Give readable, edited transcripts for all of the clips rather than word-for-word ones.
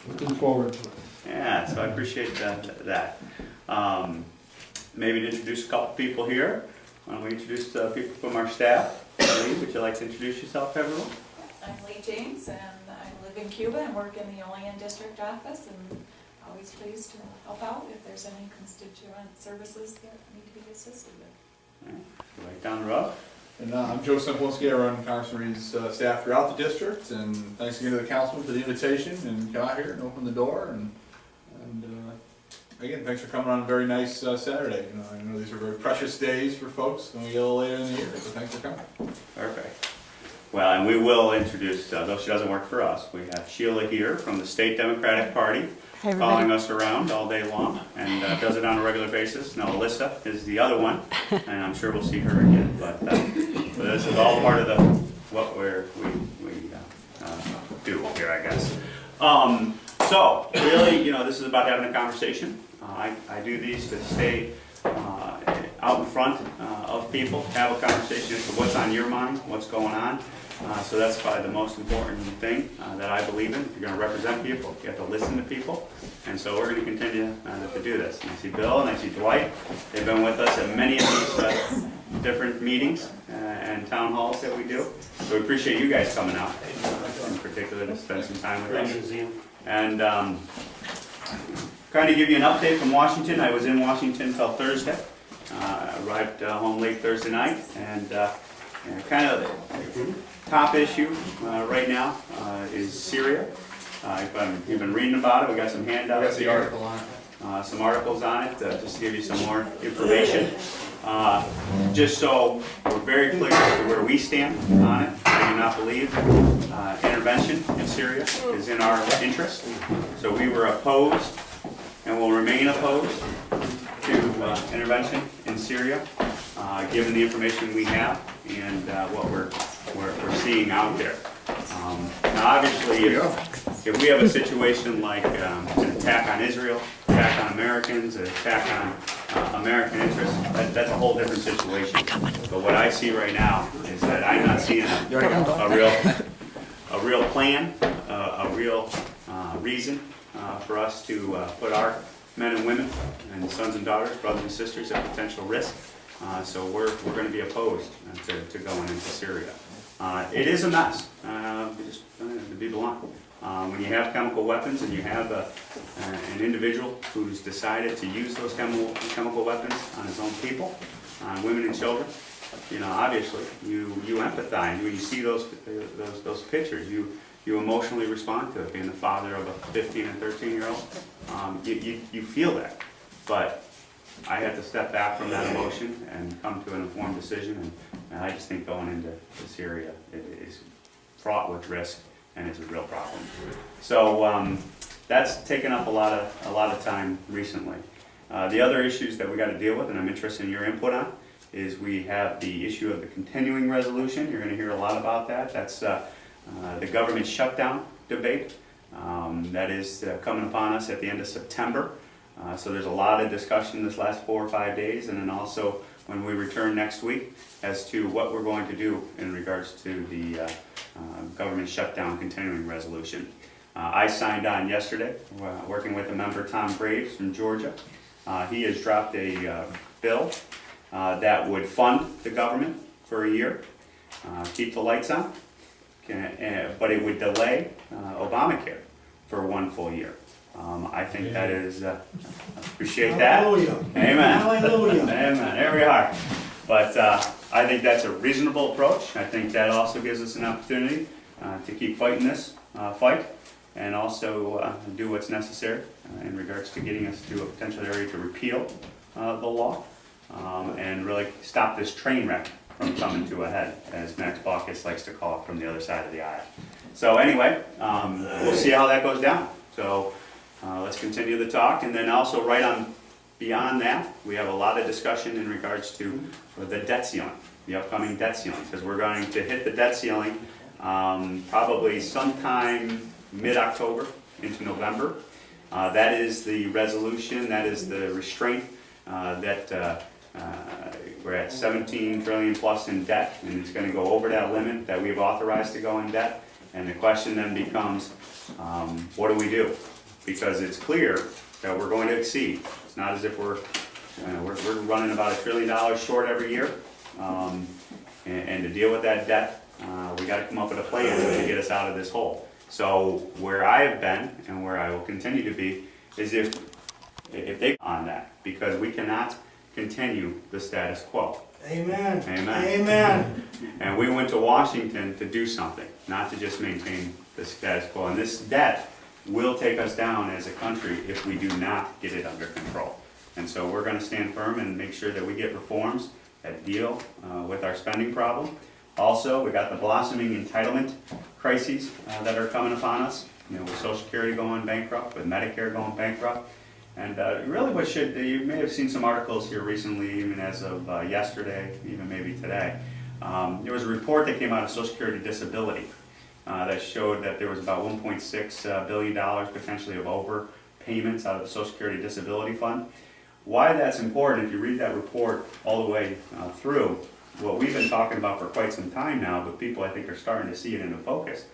Looking forward to it. Yeah, so I appreciate that. Maybe to introduce a couple people here. Why don't we introduce people from our staff? Lee, would you like to introduce yourself to everyone? I'm Lee James, and I live in Cuba and work in the Olean District Office, and always pleased to help out if there's any constituent services that need to be assisted with. Right down the road. And I'm Joe Simplowski. I run Conservary's staff throughout the district, and thanks again to the councilman for the invitation and come out here and open the door. And again, thanks for coming on a very nice Saturday. I know these are very precious days for folks when we get a little later in the year, so thanks for coming. Perfect. Well, and we will introduce, though she doesn't work for us, we have Sheila here from the State Democratic Party, following us around all day long, and does it on a regular basis. Now, Alyssa is the other one, and I'm sure we'll see her again. But this is all part of what we do here, I guess. So, really, this is about having a conversation. I do these to stay out in front of people, have a conversation as to what's on your mind, what's going on. So that's probably the most important thing that I believe in. If you're going to represent people, you have to listen to people. And so we're going to continue to do this. And I see Bill and I see Dwight. They've been with us at many of these different meetings and town halls that we do. So we appreciate you guys coming out, in particular, to spend some time with us. And kind of give you an update from Washington. I was in Washington until Thursday. Arrived home late Thursday night, and kind of the top issue right now is Syria. You've been reading about it. We got some handouts the here. article on it. Some articles on it, just to give you some more information. Just so we're very clear as to where we stand on it. I do not believe intervention in Syria is in our interest. So we were opposed and will remain opposed to intervention in Syria, given the information we have and what we're seeing out there. Now, obviously, if we have a situation like an attack on Israel, attack on Americans, an attack on American interests, that's a whole different situation. But what I see right now is that I'm not seeing a real plan, a real reason for us to put our men and women and sons and daughters, brothers and sisters at potential risk. So we're going to be opposed to going into Syria. It is a mess, just to be blunt. When you have chemical weapons and you have an individual who's decided to use those chemical weapons on his own people, on women and children, obviously you empathize. When you see those pictures, you emotionally respond to it. Being the father of a 15 and 13-year-old, you feel that. But I had to step back from that emotion and come to an informed decision. And I just think going into Syria is fraught with risk and it's a real problem. So that's taken up a lot of time recently. The other issues that we got to deal with, and I'm interested in your input on, is we have the issue of the continuing resolution. You're going to hear a lot about that. That's the government shutdown debate that is coming upon us at the end of September. So there's a lot of discussion this last 4 or 5 days, and then also when we return next week as to what we're going to do in regards to the government shutdown continuing resolution. I signed on yesterday, working with a member, Tom Graves from Georgia. He has dropped a bill that would fund the government for a year, keep the lights on, but it would delay Obamacare for 1 full year. I think that is, appreciate that. Hallelujah. Amen. Hallelujah. Amen. There we are. But I think that's a reasonable approach. I think that also gives us an opportunity to keep fighting this fight and also do what's necessary in regards to getting us to a potential area to repeal the law and really stop this train wreck from coming to a head, as Max Baucus likes to call it, from the other side of the aisle. So anyway, we'll see how that goes down. So let's continue the talk, and then also right on beyond that, we have a lot of discussion in regards to the debt ceiling, the upcoming debt ceiling, because we're going to hit the debt ceiling probably sometime mid-October into November. That is the resolution, that is the restraint that we're at 17 trillion plus in debt, and it's going to go over that limit that we've authorized to go in debt. And the question then becomes, what do we do? because it's clear that we're going to exceed. It's not as if we're running about $1 trillion short every year. And to deal with that debt, we got to come up with a plan to get us out of this hole. So where I have been and where I will continue to be is if they on that, because we cannot continue the status quo. Amen. Amen. Amen. And we went to Washington to do something, not to just maintain the status quo. And this debt will take us down as a country if we do not get it under control. And so we're going to stand firm and make sure that we get reforms that deal with our spending problem. Also, we got the blossoming entitlement crises that are coming upon us. You know, with Social Security going bankrupt, with Medicare going bankrupt. And really you may have seen some articles here recently, even as of yesterday, even maybe today. There was a report that came out of Social Security disability that showed that there was about $1.6 billion potentially of overpayments out of the Social Security Disability Fund. Why that's important, if you read that report all the way through, what we've been talking about for quite some time now, but people I think are starting to see it into focus.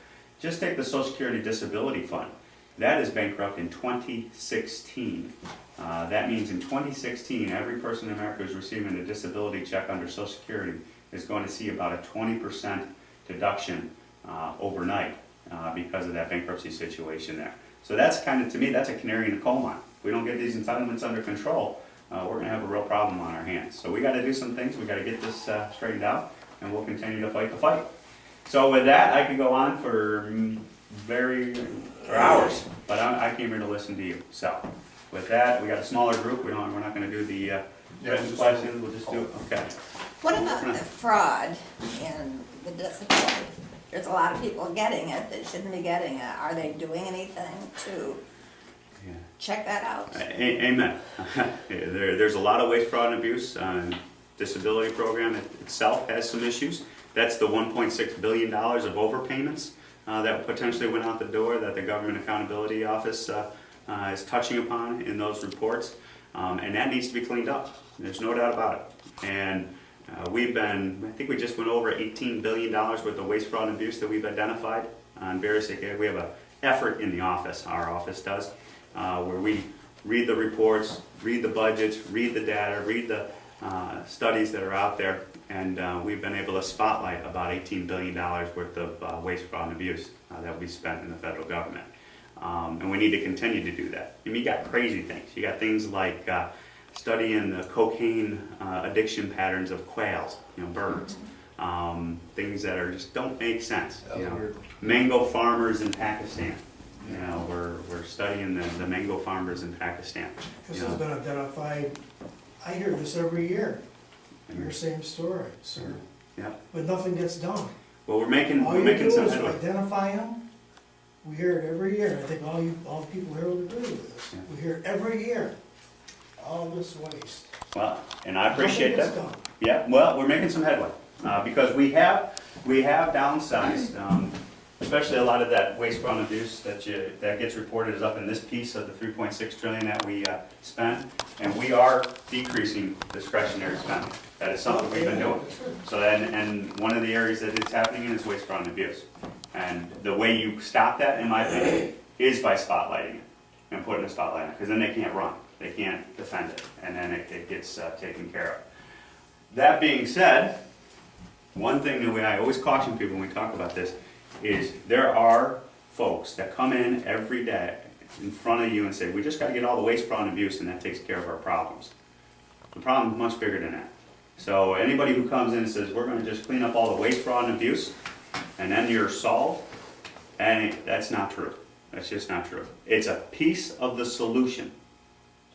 Just take the Social Security Disability Fund. That is bankrupt in 2016. That means in 2016, every person in America who's receiving a disability check under Social Security is going to see about a 20% deduction overnight because of that bankruptcy situation there. So that's kind of, to me, that's a canary in the coal mine. If we don't get these entitlements under control, we're going to have a real problem on our hands. So we got to do some things. We got to get this straightened out, and we'll continue to fight the fight. So with that, I could go on for hours, but I came here to listen to you. So with that, we got a smaller group. We're not going to do the written questions. We'll just do okay. What about the fraud in the disability? There's a lot of people getting it that shouldn't be getting it. Are they doing anything to check that out? Amen. There's a lot of waste, fraud, and abuse. Disability program itself has some issues. That's the $1.6 billion of overpayments that potentially went out the door that the Government Accountability Office is touching upon in those reports. And that needs to be cleaned up. There's no doubt about it. And I think we just went over $18 billion worth of waste, fraud, and abuse that we've identified on various occasions. We have an effort in the office, our office does, where we read the reports, read the budgets, read the data, read the studies that are out there, and we've been able to spotlight about $18 billion worth of waste, fraud, and abuse that we spent in the federal government. And we need to continue to do that. I mean, you got crazy things. You got things like studying the cocaine addiction patterns of quails, birds. Things that just don't make sense. Mango farmers in Pakistan. We're studying the mango farmers in Pakistan. This has been identified. I hear this every year. Your same story, sir. Yeah. But nothing gets done. Well, we're making some All you do is headway. identify them. We hear it every year. I think all the people here would agree with this. Yeah. We hear it every year. All this waste. Well, and I appreciate Nothing that. gets done. Yeah, well, we're making some headway because we have downsized, especially a lot of that waste, fraud, and abuse that gets reported is up in this piece of the $3.6 trillion that we spent, and we are decreasing discretionary spending. That is something we've been doing. So and one of the areas that it's happening in is waste, fraud, and abuse. And the way you stop that, in my opinion, is by spotlighting it and putting a spotlight on it, because then they can't run. They can't defend it, and then it gets taken care of. That being said, one thing that I always caution people when we talk about this is there are folks that come in every day in front of you and say, we just got to get all the waste, fraud, and abuse, and that takes care of our problems. The problem is much bigger than that. So anybody who comes in and says, we're going to just clean up all the waste, fraud, and abuse, and then you're solved, and that's not true. That's just not true. It's a piece of the solution,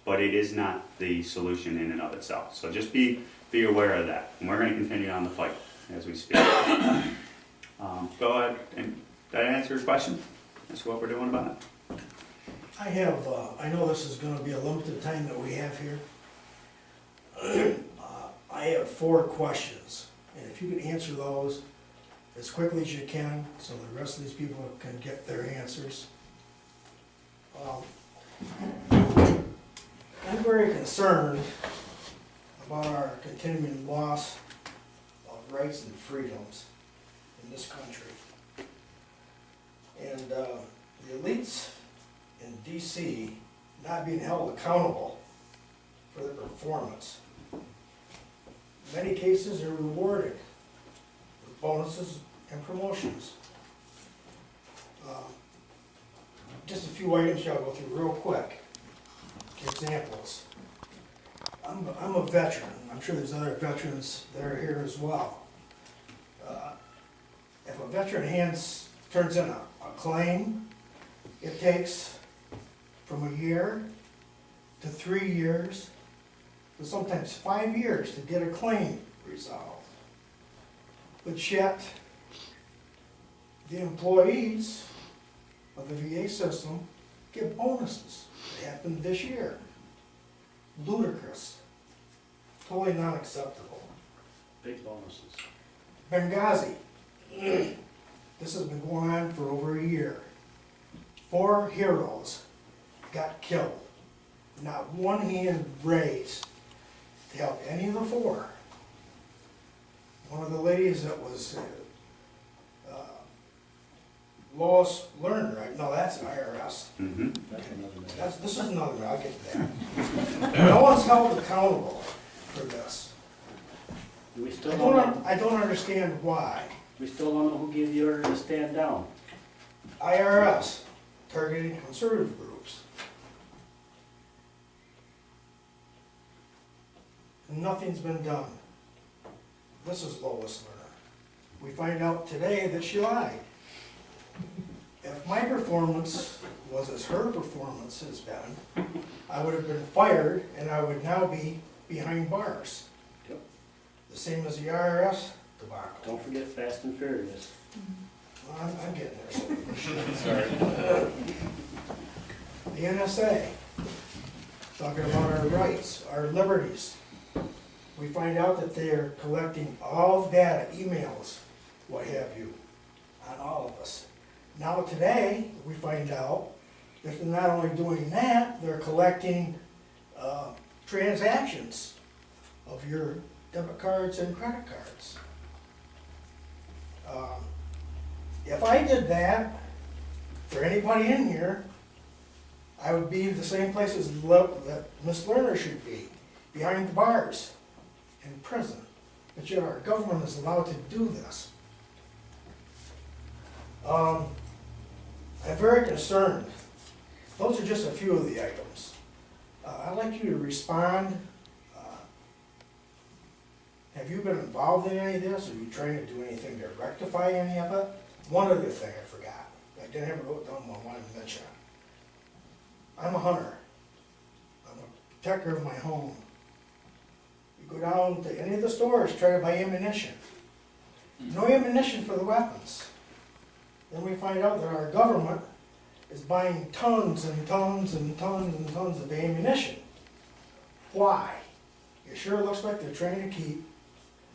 but it is not the solution in and of itself. So just be aware of that. And we're going to continue on the fight as we speak. Go ahead. And did I answer your question? That's what we're doing about it. I know this is gonna be a limited time that we have here. I have 4 questions, and if you could answer those as quickly as you can, so the rest of these people can get their answers. I'm very concerned about our continuing loss of rights and freedoms in this country. And the elites in GC not being held accountable for their performance. In many cases, they're rewarded with bonuses and promotions. Just a few items here I'll go through real quick. Examples. I'm a veteran. I'm sure there's other veterans that are here as well. If a veteran turns in a claim, it takes from a year to 3 years to sometimes 5 years to get a claim resolved. But yet, the employees of the VA system get bonuses. It happened this year. Ludicrous. Totally not acceptable. Big bonuses. Benghazi. This has been going on for over a year. 4 heroes got killed. Not one hand raised to help any of the 4. One of the ladies that was Lois Lerner, right? No, that's IRS. Mm-hmm. That's another matter. This is another one, I'll get to that. No one's held accountable for this. We still don't know, I don't understand why. we still don't know who gave the order to stand down. IRS targeting conservative groups. Nothing's been done. This is Lois Lerner. We find out today that she lied. If my performance was as her performance has been, I would have been fired and I would now be behind bars. Yep. The same as the IRS debacle. Don't forget Fast and Furious. Well, I'm getting there. Sorry. The NSA, talking about our rights, our liberties. We find out that they are collecting all the data, emails, what have you, on all of us. Now today, we find out that they're not only doing that, they're collecting transactions of your debit cards and credit cards. If I did that for anybody in here, I would be the same place as that Miss Lerner should be, behind the bars, in prison. But yet our government is allowed to do this. I'm very concerned. Those are just a few of the items. I'd like you to respond. Have you been involved in any of this? Are you trying to do anything to rectify any of it? One other thing I forgot. I didn't have it wrote down, I wanted to mention it. I'm a hunter. I'm a protector of my home. You go down to any of the stores, try to buy ammunition. No ammunition for the weapons. Then we find out that our government is buying tons and tons and tons and tons of ammunition. Why? It sure looks like they're trying to keep,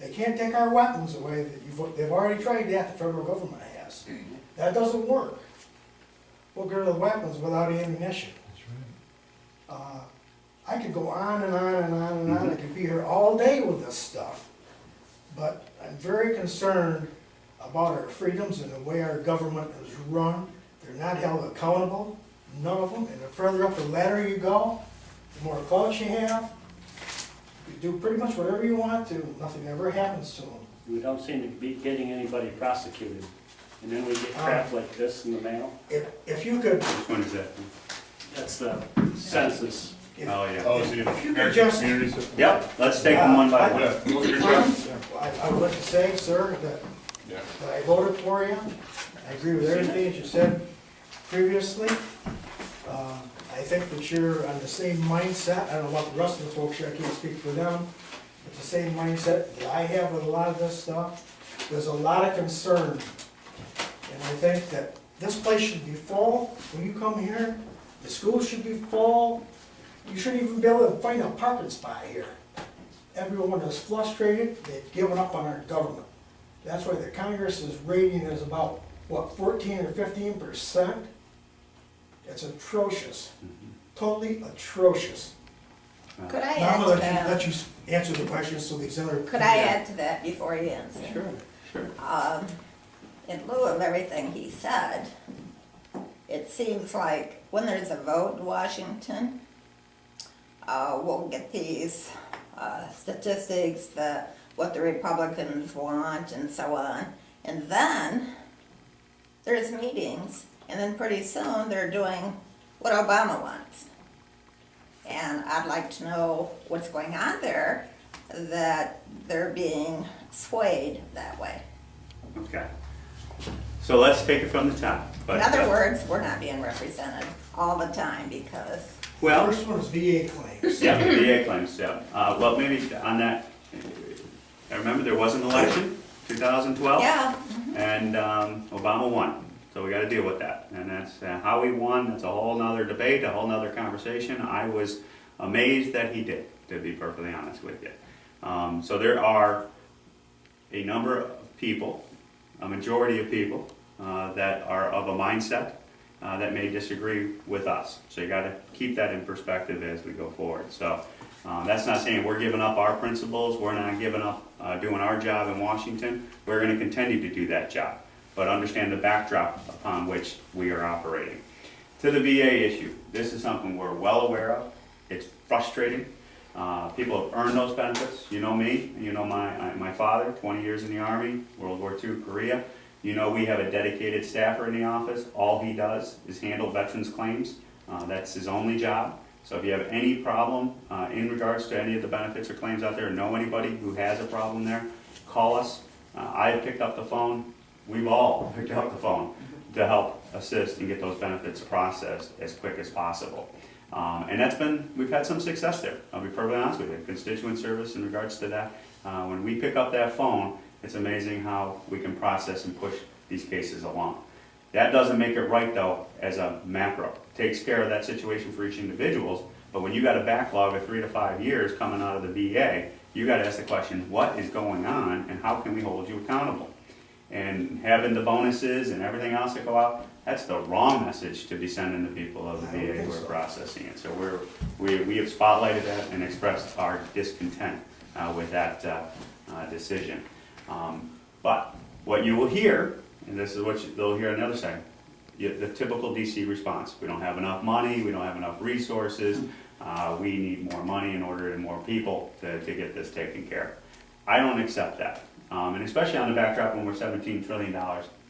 they can't take our weapons away. They've already tried that, the federal government has. That doesn't work. We'll get rid of the weapons without ammunition. I could go on and on and on and on. I could be here all day with this stuff. But I'm very concerned about our freedoms and the way our government is run. They're not held accountable, none of them. And the further up the ladder you go, the more clout you have. You do pretty much whatever you want to. Nothing ever happens to them. We don't seem to be getting anybody prosecuted. And then we get crap like this in the mail. If you could, Which one is that? That's the census. if, Oh, yeah. Oh, so you If you could just- community system? Yep, let's take them one by one. I would like to say, sir, that I voted for you. I agree with everything that you said previously. I think that you're on the same mindset. I don't know about the rest of the folks here, I can't speak for them. But the same mindset that I have with a lot of this stuff. There's a lot of concern. And I think that this place should be full when you come here. The school should be full. You shouldn't even be able to find a parking spot here. Everyone is frustrated, they've given up on our government. That's why the Congress's rating is about, what, 14 or 15%? It's atrocious, totally atrocious. Could I Now I'm add gonna to that? let you answer the questions so these other. Could I add to that before you answer? Sure, sure. In lieu of everything he said, it seems like when there's a vote in Washington, we'll get these statistics, what the Republicans want and so on. And then there's meetings, and then pretty soon they're doing what Obama wants. And I'd like to know what's going on there, that they're being swayed that way. Okay. So let's take it from the top. In other words, we're not being represented all the time because, Well, First one is VA claims. yeah, VA claims, yeah. Well, maybe on that, I remember there was an election, 2012. yeah, And Obama won, so we gotta deal with that. And that's how he won, that's a whole nother debate, a whole nother conversation. I was amazed that he did, to be perfectly honest with you. So there are a number of people, a majority of people, that are of a mindset that may disagree with us. So you gotta keep that in perspective as we go forward. So that's not saying we're giving up our principles, we're not giving up doing our job in Washington. We're gonna continue to do that job, but understand the backdrop upon which we are operating. To the VA issue, this is something we're well aware of. It's frustrating. People have earned those benefits. You know me, you know my father, 20 years in the Army, World War II, Korea. You know we have a dedicated staffer in the office. All he does is handle veterans claims. That's his only job. So if you have any problem in regards to any of the benefits or claims out there, know anybody who has a problem there, call us. I picked up the phone. We've all picked up the phone to help assist and get those benefits processed as quick as possible. And we've had some success there. I'll be perfectly honest with you. Constituent service in regards to that. When we pick up that phone, it's amazing how we can process and push these cases along. That doesn't make it right though as a macro. Takes care of that situation for each individual, but when you got a backlog of 3 to 5 years coming out of the VA, you got to ask the question, what is going on and how can we hold you accountable? And having the bonuses and everything else that go out, that's the wrong message to be sending the people of the VA who are processing it. So we have spotlighted that and expressed our discontent with that decision. But what you will hear, and this is what they'll hear on the other side, the typical DC response. We don't have enough money, we don't have enough resources, we need more money in order and more people to get this taken care of. I don't accept that. And especially on the backdrop when we're $17 trillion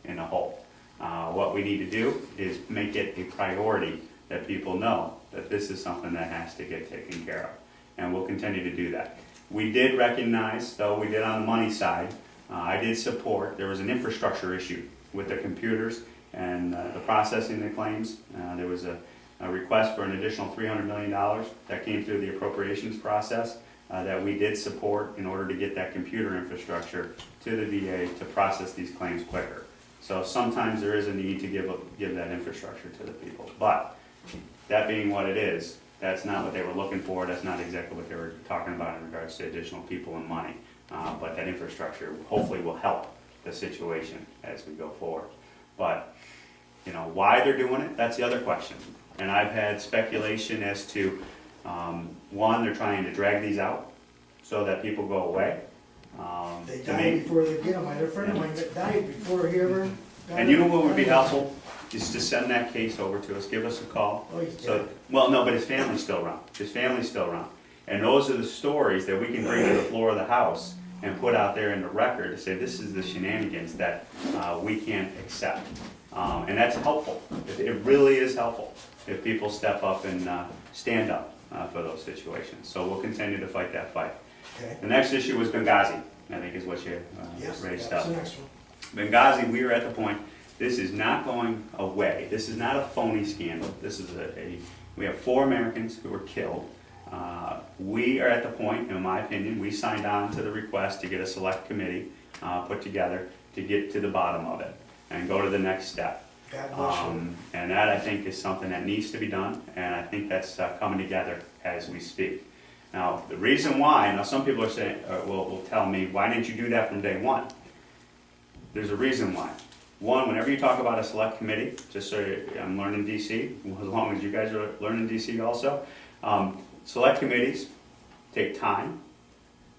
in a hole. What we need to do is make it a priority that people know that this is something that has to get taken care of. And we'll continue to do that. We did recognize, though we did on the money side, I did support, there was an infrastructure issue with the computers and the processing of the claims. There was a request for an additional $300 million that came through the appropriations process that we did support in order to get that computer infrastructure to the VA to process these claims quicker. So sometimes there is a need to give that infrastructure to the people. But that being what it is, that's not what they were looking for. That's not exactly what they were talking about in regards to additional people and money. But that infrastructure hopefully will help the situation as we go forward. But you know why they're doing it, that's the other question. And I've had speculation as to, one, they're trying to drag these out so that people go away. They die before they get them. I had a friend of mine that died before he ever got And you know it. what would be helpful? Is to send that case over to us, give us a call. Oh, he's So, dead. well, no, but his family's still around. His family's still around. And those are the stories that we can bring to the floor of the House and put out there in the record to say this is the shenanigans that we can't accept. And that's helpful. It really is helpful if people step up and stand up for those situations. So we'll continue to fight that fight. Okay. The next issue was Benghazi, I think is what you Yes, raised that's up. the next one. Benghazi, we are at the point, this is not going away. This is not a phony scandal. This is we have 4 Americans who were killed. We are at the point, in my opinion, we signed on to the request to get a select committee put together to get to the bottom of it and go to the next step. God bless you. And that, I think, is something that needs to be done, and I think that's coming together as we speak. Now, the reason why, now some people are saying, will tell me, why didn't you do that from day one? There's a reason why. One, whenever you talk about a select committee, just so I'm learning DC, as long as you guys are learning DC also, select committees take time.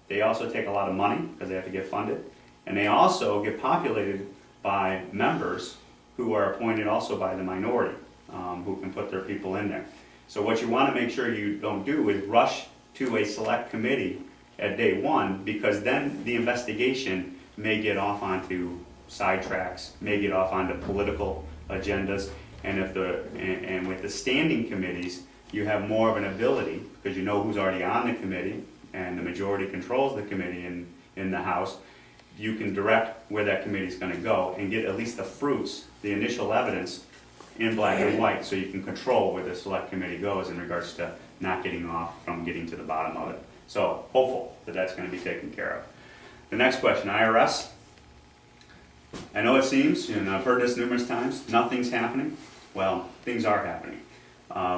They also take a lot of money because they have to get funded. And they also get populated by members who are appointed also by the minority. who can put their people in there. So what you want to make sure you don't do is rush to a select committee at day one, because then the investigation may get off onto sidetracks, may get off onto political agendas, and and with the standing committees, you have more of an ability, because you know who's already on the committee, and the majority controls the committee in the House. You can direct where that committee is going to go and get at least the fruits, the initial evidence, in black and white, so you can control where the select committee goes in regards to not getting off from getting to the bottom of it. So hopeful that that's going to be taken care of. The next question, IRS. I know it seems, and I've heard this numerous times, nothing's happening. Well, things are happening.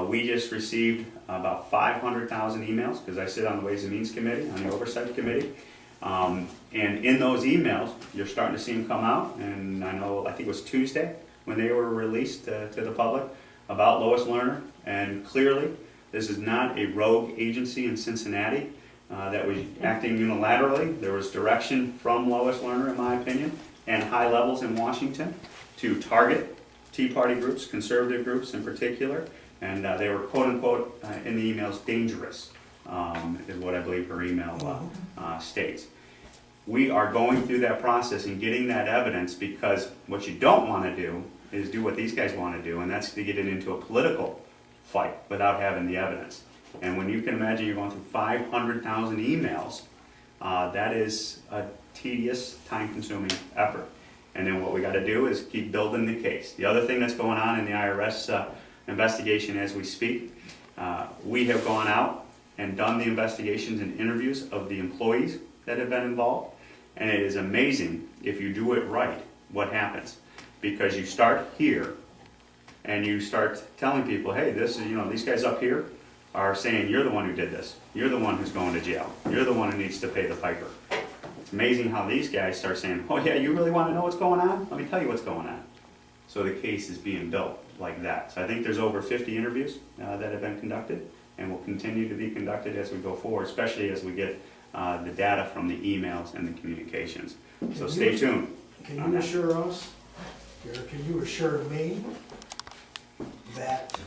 We just received about 500,000 emails, because I sit on the Ways and Means Committee, on the Oversight Committee. And in those emails, you're starting to see them come out, and I think it was Tuesday when they were released to the public about Lois Lerner, and clearly this is not a rogue agency in Cincinnati that was acting unilaterally. There was direction from Lois Lerner, in my opinion, and high levels in Washington to target Tea Party groups, conservative groups in particular, and they were quote-unquote in the emails dangerous, is what I believe her email states. We are going through that process and getting that evidence, because what you don't want to do is do what these guys want to do, and that's to get it into a political fight without having the evidence. And when you can imagine you're going through 500,000 emails, that is a tedious, time-consuming effort. And then what we got to do is keep building the case. The other thing that's going on in the IRS investigation as we speak, we have gone out and done the investigations and interviews of the employees that have been involved. And it is amazing, if you do it right, what happens. Because you start here, and you start telling people, hey, this is, these guys up here are saying you're the one who did this. You're the one who's going to jail. You're the one who needs to pay the piper. It's amazing how these guys start saying, oh yeah, you really want to know what's going on? Let me tell you what's going on. So the case is being built like that. So I think there's over 50 interviews that have been conducted, and will continue to be conducted as we go forward, especially as we get the data from the emails and the communications. So stay tuned. Can you assure us, or can you assure me, that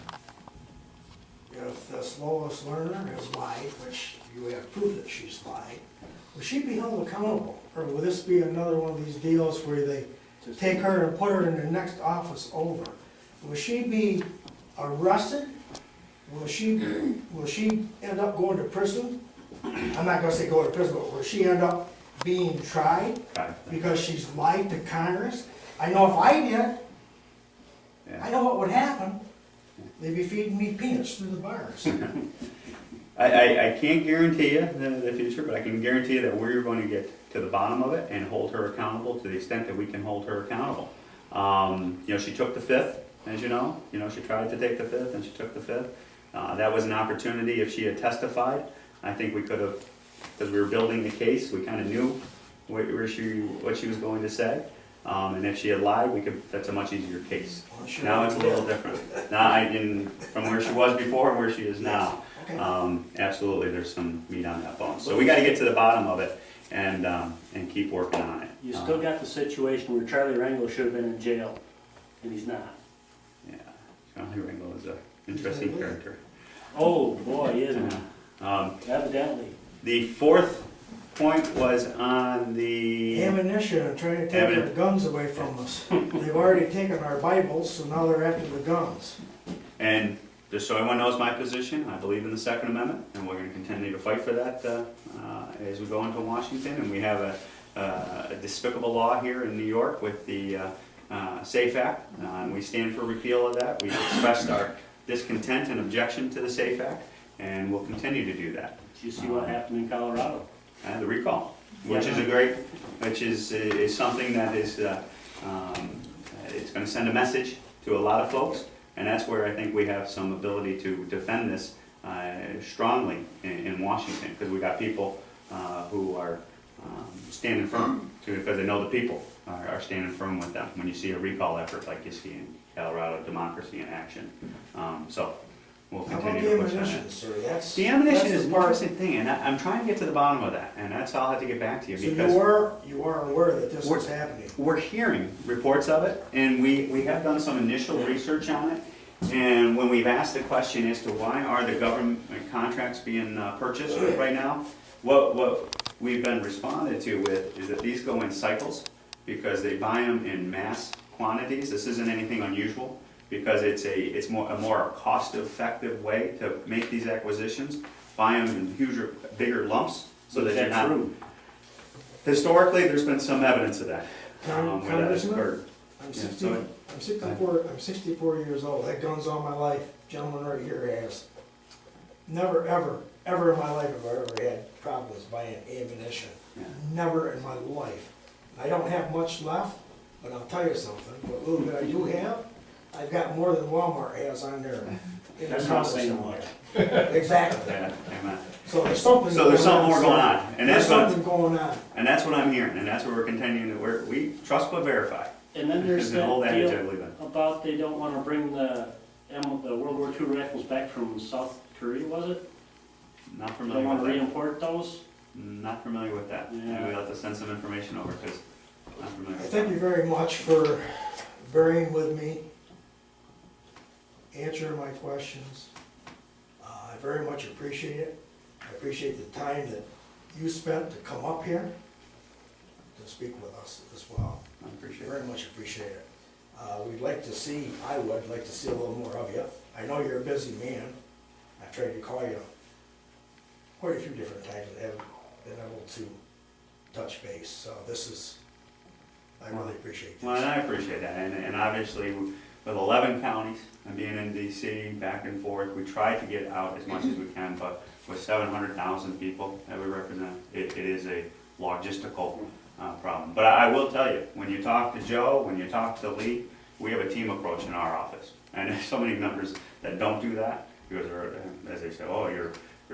if this Lois Lerner has lied, which you have proof that she's lied, will she be held accountable? Or will this be another one of these deals where they take her and put her in the next office over? Will she be arrested? Will she end up going to prison? I'm not gonna say go to prison, but will she end up being tried because she's lied to Congress? I know if I did, I know what would happen. They'd be feeding me peanuts through the bars. I can't guarantee you the future, but I can guarantee you that we're going to get to the bottom of it and hold her accountable to the extent that we can hold her accountable. She took the fifth, as you know. She tried to take the fifth, and she took the fifth. That was an opportunity. If she had testified, I think we could have, because we were building the case, we kind of knew what she was going to say. And if she had lied, that's a much easier case. Well, sure. Now it's a little different. From where she was before and where she is now. Okay. Absolutely, there's some meat on that bone. So we got to get to the bottom of it and keep working on it. You still got the situation where Charlie Rangel should have been in jail, and he's not. Yeah, Charlie Rangel is an interesting character. Oh boy, isn't he? Evidently. The fourth point was on the ammunition and trying to take our guns away from us. They've already taken our Bibles, so now they're after the guns. And just so everyone knows my position, I believe in the Second Amendment, and we're going to continue to fight for that as we go into Washington. And we have a despicable law here in New York with the SAFE Act. We stand for repeal of that. We've expressed our discontent and objection to the SAFE Act, and we'll continue to do that. Did you see what happened in Colorado? The recall, which is something that is it's going to send a message to a lot of folks, and that's where I think we have some ability to defend this strongly in Washington, because we got people who are standing firm, because they know the people are standing firm with them. When you see a recall effort like you see in Colorado, democracy in action, so. We'll continue to push on that. The ammunition is an interesting thing, and I'm trying to get to the bottom of that, and that's I'll have to get back to you. Because you are aware that this is happening. We're hearing reports of it, and we have done some initial research on it, And when we've asked the question as to why are the government contracts being purchased right now, what we've been responded to with is that these go in cycles because they buy them in mass quantities. This isn't anything unusual because it's a more cost-effective way to make these acquisitions. Buy them in huger, bigger lumps so that you're not. True. Historically, there's been some evidence of that. Where that has Congressman? occurred. I'm Yeah, 60, so- I'm 64 years old. Had guns all my life. Gentleman right here has. Never, ever in my life have I ever had problems buying ammunition. Yeah. Never in my life. I don't have much left, but I'll tell you something. What little bit I do have, I've got more than Walmart has on there. in That's the not house saying somewhere. much. Exactly. Yeah, amen. So there's something. So there's something more sir. going on, and There's that's what, something going on. and that's what I'm hearing, and that's what we're continuing to, we trust but verify. And then there's It's an old that adage, I deal believe in. about they don't wanna bring the World War II rifles back from South Korea, was it? Not They familiar wanna with that. re-import those? Not familiar with that. Yeah. Maybe we'll have to send some information over, because not familiar with Thank that. you very much for bearing with me, answering my questions. I very much appreciate it. I appreciate the time that you spent to come up here to speak with us as well. I appreciate it. Very much appreciate it. We'd like to see, I would like to see a little more of you. I know you're a busy man. I've tried to call you quite a few different times and haven't been able to touch base. So this is, I really appreciate this. Well, and I appreciate that, and obviously, with 11 counties, and being in DC, back and forth, we try to get out as much as we can, but with 700,000 people that we represent, it is a logistical problem. But I will tell you, when you talk to Joe, when you talk to Lee, we have a team approach in our office. And there's so many members that don't do that, because they're, as they say, oh, you're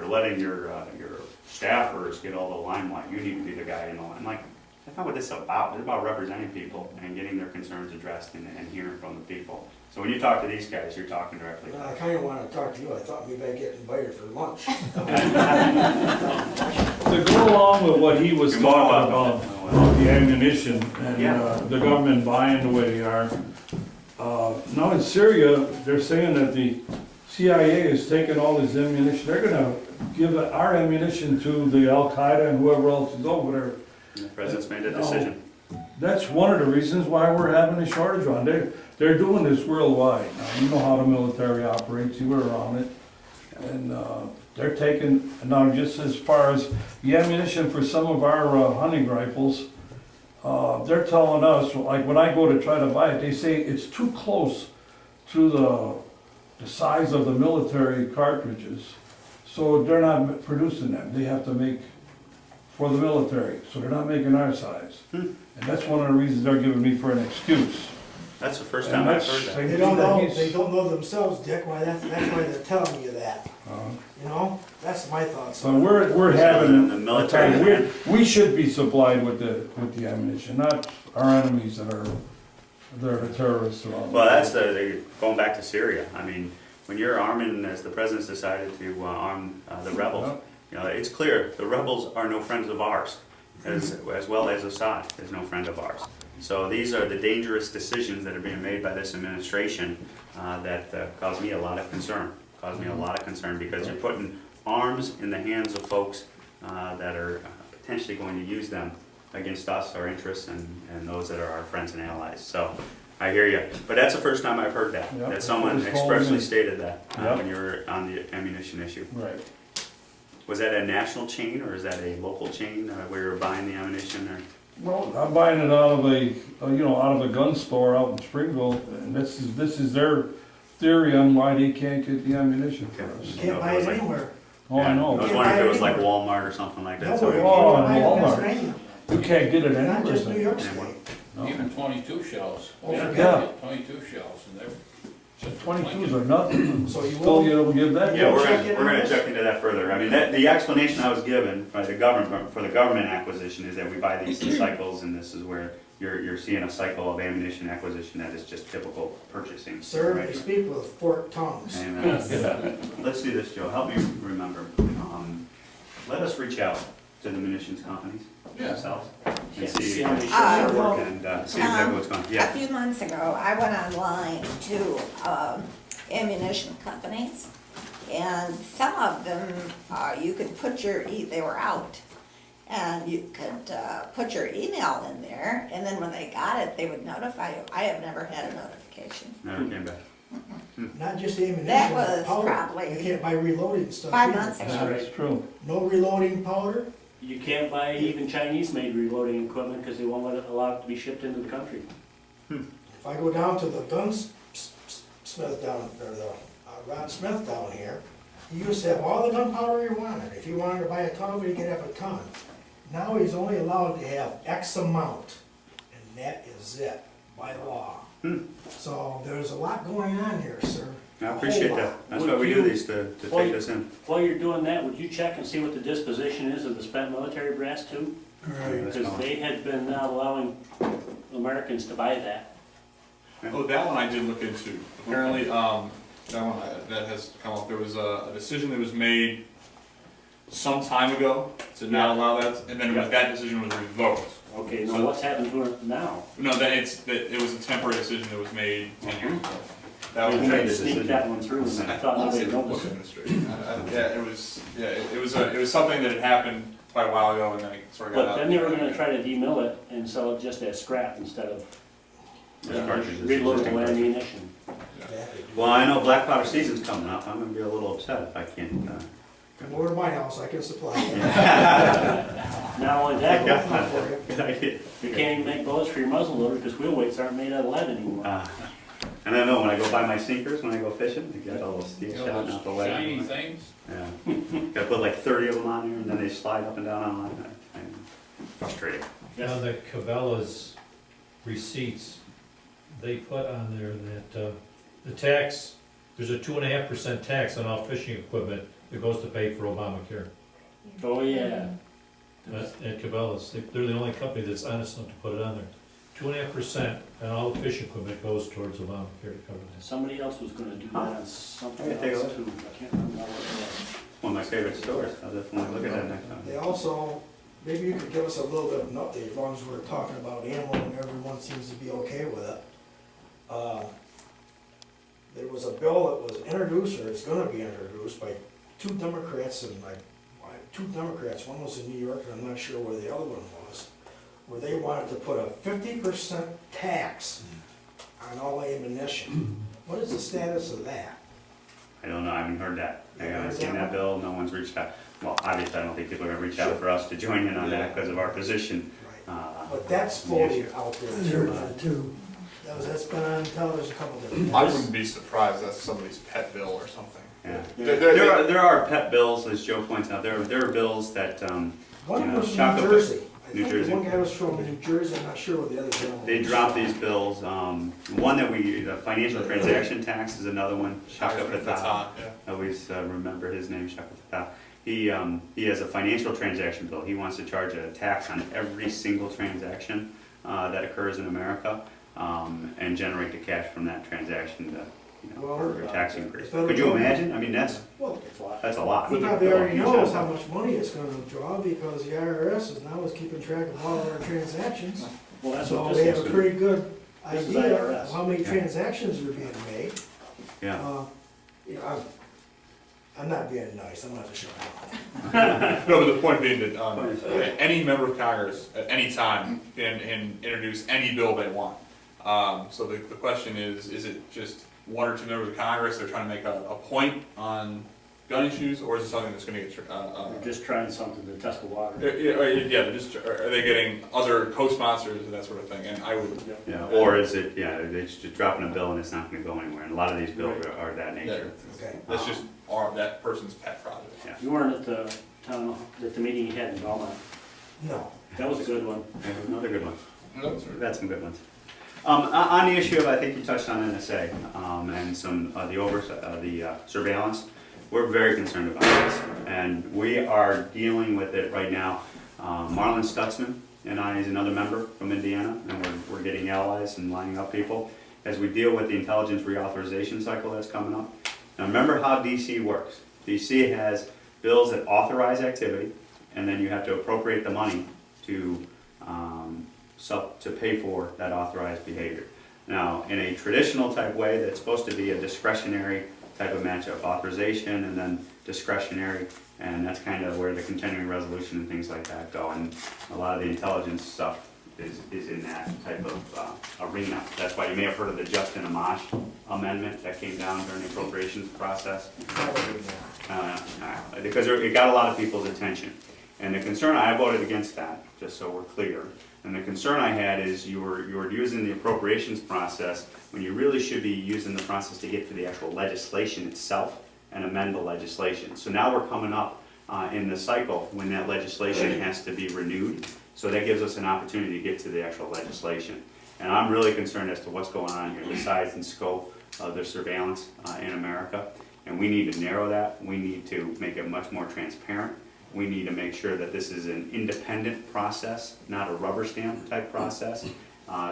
letting your staffers get all the limelight, you need to be the guy, I'm like, that's not what this is about. It's about representing people and getting their concerns addressed and hearing from the people. So when you talk to these guys, you're talking directly. Well, I kind of want to talk to you. I thought maybe I'd get invited for lunch. To go along with what he was You're more talking welcome. about the ammunition and Yeah. the government buying the way they are. Now in Syria, they're saying that the CIA is taking all this ammunition. They're gonna give our ammunition to the Al-Qaeda and whoever else is over there. And the president's made a decision. That's one of the reasons why we're having a shortage on. They're doing this worldwide. Now, you know how the military operates, you were around it. And they're taking, now just as far as the ammunition for some of our hunting rifles, they're telling us, like when I go to try to buy it, they say it's too close to the size of the military cartridges. So they're not producing them. They have to make for the military, so they're not making our size. And that's one of the reasons they're giving me for an excuse. That's the first And time I've that's- heard that. They don't know, they don't know themselves, Dick, why that's why they're telling you that. You know, that's my thoughts. So we're having, The military- we should be supplied with the ammunition, not our enemies that are, they're the terrorists around. Well, that's going back to Syria. I mean, when you're arming, as the president's decided to arm the rebels, you know, it's clear, the rebels are no friends of ours, as well as Assad is no friend of ours. So these are the dangerous decisions that are being made by this administration that cause me a lot of concern. Because you're putting arms in the hands of folks that are potentially going to use them against us, our interests, and those that are our friends and allies. So I hear you. But that's the first time I've heard that, Yep. that someone It's called expressly me. stated that Yep. when you were on the ammunition issue. Right. Was that a national chain or is that a local chain where you're buying the ammunition? Or? Well, I'm buying it out of out of a gun store out in Springville, and this is their theory on why they can't get the ammunition for us. You can't buy it anywhere. Oh, I I know. was wondering if it was like Walmart or something like that. Nowhere. You Oh, can't buy it in Walmart. Pennsylvania. You can't get it Not anywhere. just New York Yeah. State. No. Even 22 shells. Oh, Yeah, forget 22 shells, and they're just 22s are nothing. So you Still will, be able to give that. Yeah, we're check in gonna on this? check into that further. I mean, the explanation I was given by the government, for the government acquisition is that we buy these in cycles and this is where you're seeing a cycle of ammunition acquisition that is just typical purchasing. sir, Right. you speak with forked tongues. Amen. Let's do this, Joe. Help me remember. Let us reach out to the munitions companies themselves and Yeah, see see how many how ships they are work and see exactly what's going on. A Yeah. few months ago, I went online to ammunition companies. And some of them, you could put they were out. And you could put your email in there, and then when they got it, they would notify you. I have never had a notification. Never came back. Not just ammunition, That but was powder. probably You can't buy reloading stuff 5 either. months ago. That's true. No reloading powder? You can't buy even Chinese-made reloading equipment because they won't allow it to be shipped into the country. If I go down to the gunsmith down, or the Ron Smith down here, he used to have all the gunpowder he wanted. If he wanted to buy a ton of it, he could have a ton. Now he's only allowed to have X amount, and that is it, by law. So there's a lot going on here, sir. I appreciate that. That's why we do these, to take this in. While you're doing that, would you check and see what the disposition is of the spent military brass too? Right. Because they had been now allowing Americans to buy that. Oh, that one I did look into. Apparently, that has come up. There was a decision that was made some time ago to not allow that, and then that decision was revoked. Okay, now So- what's happened to it now? No, it was a temporary decision that was made 10 years ago. That They was tried to the sneak decision. that one through, and I thought nobody noticed it. It was something that had happened quite a while ago, and then it sort of got But out. then they were gonna try to demill it and sell it just as scrap instead of Cartridges, reloadable existing cartridges. ammunition. Well, I know black powder season's coming up. I'm gonna be a little upset if I can't, Come over to my house, I can supply you. Not only that, For you. good idea. you can't even make bullets for your muzzle loader because wheel weights aren't made out of lead anymore. And I know when I go buy my sinkers, when I go fishing, they get a little steel You know shot, those not the lead. shiny things? Yeah. Gotta put like 30 of them on there, and then they slide up and down on line. I'm frustrated. Now, the Cabela's receipts, they put on there that the tax, there's a 2.5% tax on all fishing equipment that goes to pay for Obamacare. Oh, yeah. At Cabela's, they're the only company that's honest enough to put it on there. 2.5% on all the fishing equipment goes towards Obamacare to cover that. Somebody else was gonna do that on something Yeah, take a else look. too. I can't remember what it was. One of my favorite stores. I'll definitely look at that next time. They also, maybe you could give us a little bit of an update, as long as we're talking about ammo and everyone seems to be okay with it. There was a bill that was introduced, or it's gonna be introduced by two Democrats, one was in New York, and I'm not sure where the other one was, where they wanted to put a 50% tax on all ammunition. What is the status of that? I don't know, I haven't heard that. I You haven't heard seen that that bill, no one's reached out. Well, obviously, I don't think people are gonna reach out for us to join in on that because of our position. But that's floating out there too. That's been on television a couple different I times. wouldn't be surprised if that's somebody's pet bill or something. Yeah. They're- There are pet bills, as Joe points out, there are bills that, One you know, was New chocolate- Jersey. I New think Jersey. the one guy was from New Jersey, I'm not sure what the other gentleman was. they drop these bills. One that the financial transaction tax is another one, Shaka Fatah. Yeah. I always remember his name, Shaka Fatah. He has a financial transaction bill. He wants to charge a tax on every single transaction that occurs in America, and generate the cash from that transaction to, for a tax increase. Could you imagine? I mean, that's Well, a lot. he probably already knows how much money it's gonna draw, because the IRS is now keeping track of all our transactions. Well, that's So what they this have a is. pretty good This is idea IRS. of how many Yeah. transactions are being made. Yeah. I'm not being nice, I'm not sure. No, but the point being that any member of Congress at any time can introduce any bill they want. So the question is it just one or two members of Congress that are trying to make a point on gun issues, or is it something that's going to get? They're just trying something to test the water. Are they getting other co-sponsors and that sort of thing? And I would. Yeah, or is it, they're just dropping a bill and it's not gonna go anywhere, and a lot of these bills are that nature. Okay. That's just that person's pet project. Yeah. You weren't at the meeting you had in Belmont. No. That was a good one. Another good one. No, sir. We've had some good ones. On the issue of, I think you touched on NSA, and some, the surveillance, we're very concerned about this, and we are dealing with it right now. Marlon Stutzman and I, is another member from Indiana, and we're getting allies and lining up people as we deal with the intelligence reauthorization cycle that's coming up. Now remember how DC works. DC has bills that authorize activity, and then you have to appropriate the money to pay for that authorized behavior. Now, in a traditional type way, that's supposed to be a discretionary type of matchup, authorization and then discretionary, and that's kind of where the continuing resolution and things like that go, and a lot of the intelligence stuff is in that type of arena. That's why you may have heard of the Justin Amash amendment that came down during the appropriations process. Because it got a lot of people's attention. And the concern, I voted against that, just so we're clear. And the concern I had is you were using the appropriations process when you really should be using the process to get to the actual legislation itself and amend the legislation. So now we're coming up in the cycle when that legislation has to be renewed. So that gives us an opportunity to get to the actual legislation. And I'm really concerned as to what's going on here, the size and scope of the surveillance in America. And we need to narrow that. We need to make it much more transparent. We need to make sure that this is an independent process, not a rubber stamp type process.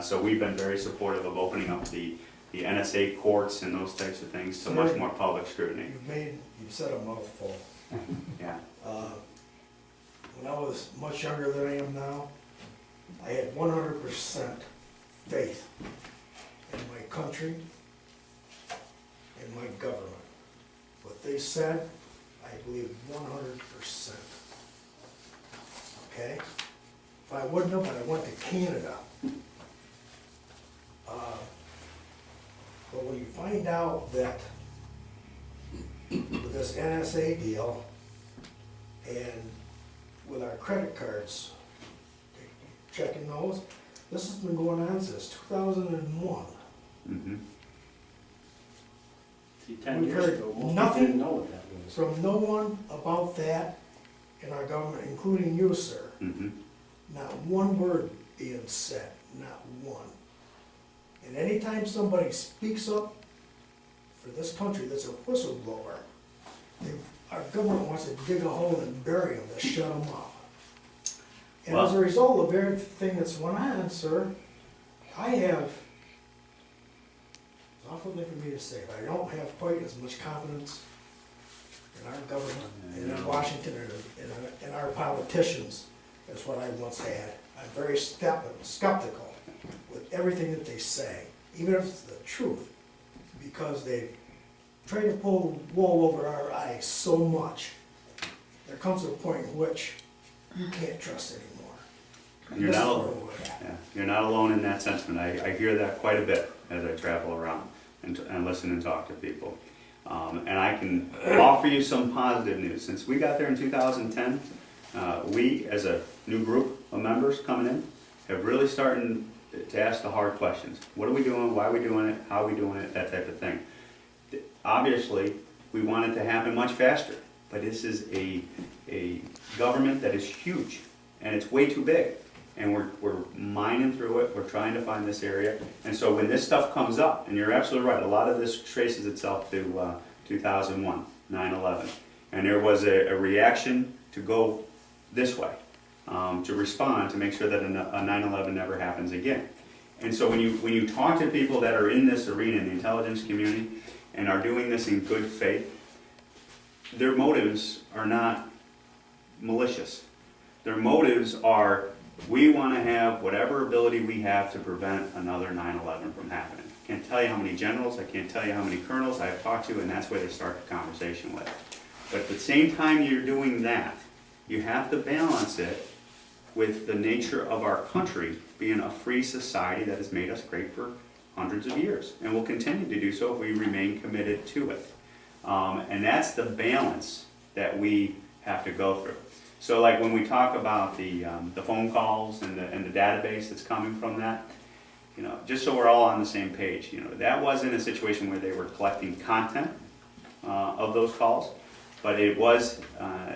So we've been very supportive of opening up the NSA courts and those types of things to much more public scrutiny. You've said a mouthful. Yeah. When I was much younger than I am now, I had 100% faith in my country and my government. What they said, I believe 100%. Okay? If I wouldn't have, I went to Canada. But when you find out that with this NSA deal and with our credit cards, checking those, this has been going on since 2001. Mm-hmm. See, 10 We've years heard ago, most people nothing didn't know what that was. From no one about that in our government, including you, sir. Mm-hmm. Not one word being said, not one. And anytime somebody speaks up for this country that's a whistleblower, our government wants to dig a hole and bury them to shut them up. And as a result of everything that's went on, sir, I have, it's awful thing for me to say, but I don't have quite as much confidence in our government, and in Washington, and in our politicians as what I once had. I'm very skeptical with everything that they say, even if it's the truth, because they try to pull the wool over our eyes so much. There comes a point in which you can't trust anymore. You're This is not, where we're at. yeah, you're not alone in that sentiment. I hear that quite a bit as I travel around and listen and talk to people. And I can offer you some positive news. Since we got there in 2010, we, as a new group of members coming in, have really started to ask the hard questions. What are we doing? Why are we doing it? How are we doing it? That type of thing. Obviously, we want it to happen much faster, but this is a government that is huge, and it's way too big. And we're mining through it, we're trying to find this area. And so when this stuff comes up, and you're absolutely right, a lot of this traces itself to 2001, 9/11. And there was a reaction to go this way, to respond, to make sure that a 9/11 never happens again. And so when you talk to people that are in this arena, in the intelligence community, and are doing this in good faith, their motives are not malicious. Their motives are, we want to have whatever ability we have to prevent another 9/11 from happening. I can't tell you how many generals, I can't tell you how many colonels I have talked to, and that's where they start the conversation with. But at the same time you're doing that, you have to balance it with the nature of our country being a free society that has made us great for hundreds of years, and will continue to do so if we remain committed to it. And that's the balance that we have to go through. So like when we talk about the phone calls and the database that's coming from that, you know, just so we're all on the same page, you know, that wasn't a situation where they were collecting content of those calls, but it was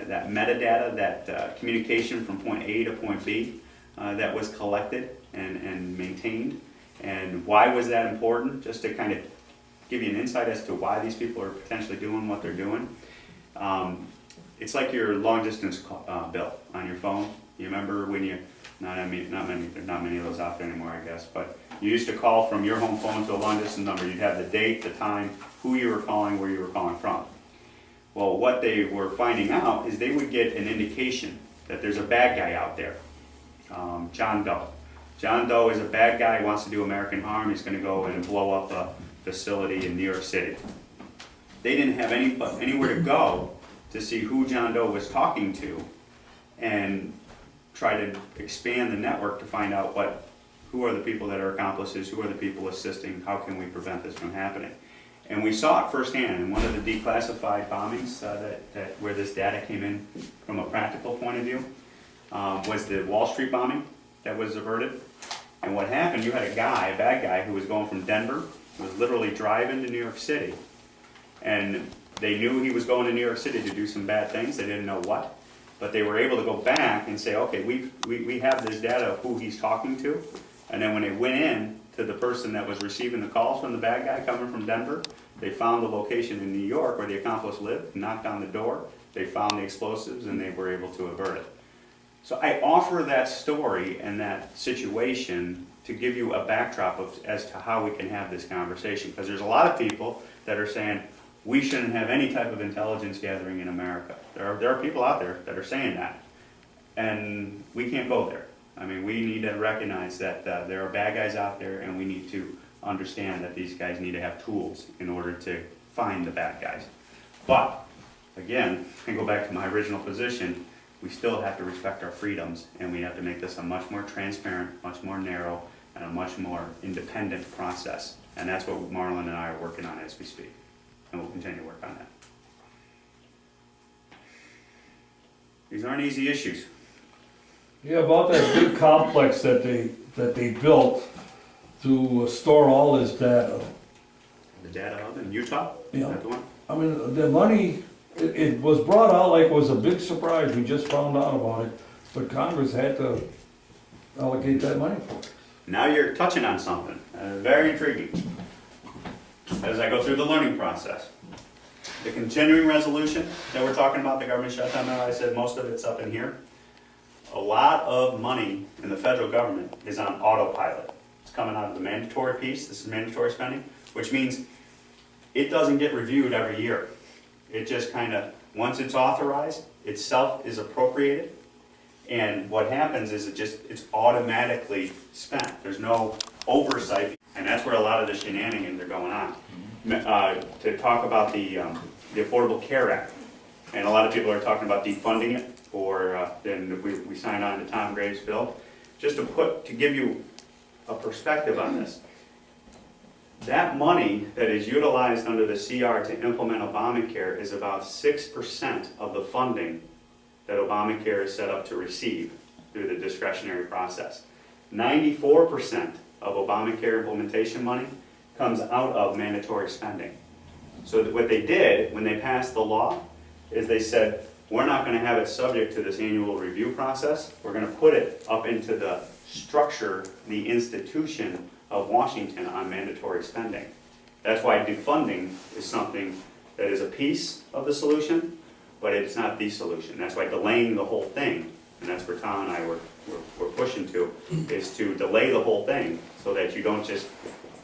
that metadata, that communication from point A to point B that was collected and maintained. And why was that important? Just to kind of give you an insight as to why these people are potentially doing what they're doing. It's like your long distance bill on your phone. You remember when you, there's not many of those out there anymore, I guess, but you used to call from your home phone to a long distance number. You'd have the date, the time, who you were calling, where you were calling from. Well, what they were finding out is they would get an indication that there's a bad guy out there, John Doe. John Doe is a bad guy, wants to do American harm, he's gonna go and blow up a facility in New York City. They didn't have anywhere to go to see who John Doe was talking to and try to expand the network to find out who are the people that are accomplices, who are the people assisting, how can we prevent this from happening. And we saw it firsthand in one of the declassified bombings where this data came in from a practical point of view, was the Wall Street bombing that was averted. And what happened, you had a bad guy, who was going from Denver, was literally driving to New York City. And they knew he was going to New York City to do some bad things, they didn't know what. But they were able to go back and say, okay, we have this data of who he's talking to. And then when they went in to the person that was receiving the calls from the bad guy coming from Denver, they found the location in New York where the accomplice lived, knocked on the door, they found the explosives, and they were able to avert it. So I offer that story and that situation to give you a backdrop as to how we can have this conversation. Because there's a lot of people that are saying, we shouldn't have any type of intelligence gathering in America. There are people out there that are saying that. And we can't go there. I mean, we need to recognize that there are bad guys out there, and we need to understand that these guys need to have tools in order to find the bad guys. But, again, I go back to my original position, we still have to respect our freedoms, and we have to make this a much more transparent, much more narrow, and a much more independent process. And that's what Marlon and I are working on as we speak. And we'll continue to work on that. These aren't easy issues. Yeah, about that big complex that they built to store all this data. The data hub in Utah? Yeah. Is that the one? I mean, the money, it was brought out like it was a big surprise, we just found out about it, but Congress had to allocate that money for it. Now you're touching on something very intriguing as I go through the learning process. The continuing resolution that we're talking about, the government shutdown, now I said most of it's up in here. A lot of money in the federal government is on autopilot. It's coming out of the mandatory piece, this is mandatory spending, which means it doesn't get reviewed every year. It just kind of, once it's authorized, itself is appropriated, and what happens is it's automatically spent. There's no oversight, and that's where a lot of the shenanigans are going on. To talk about the Affordable Care Act, and a lot of people are talking about defunding it, or then we signed on to Tom Graves' bill. Just to give you a perspective on this, that money that is utilized under the CR to implement Obamacare is about 6% of the funding that Obamacare is set up to receive through the discretionary process. 94% of Obamacare implementation money comes out of mandatory spending. So what they did when they passed the law is they said, we're not going to have it subject to this annual review process. We're going to put it up into the structure, the institution of Washington on mandatory spending. That's why defunding is something that is a piece of the solution, but it's not the solution. That's why delaying the whole thing, and that's where Tom and I were pushing to, is to delay the whole thing so that you don't just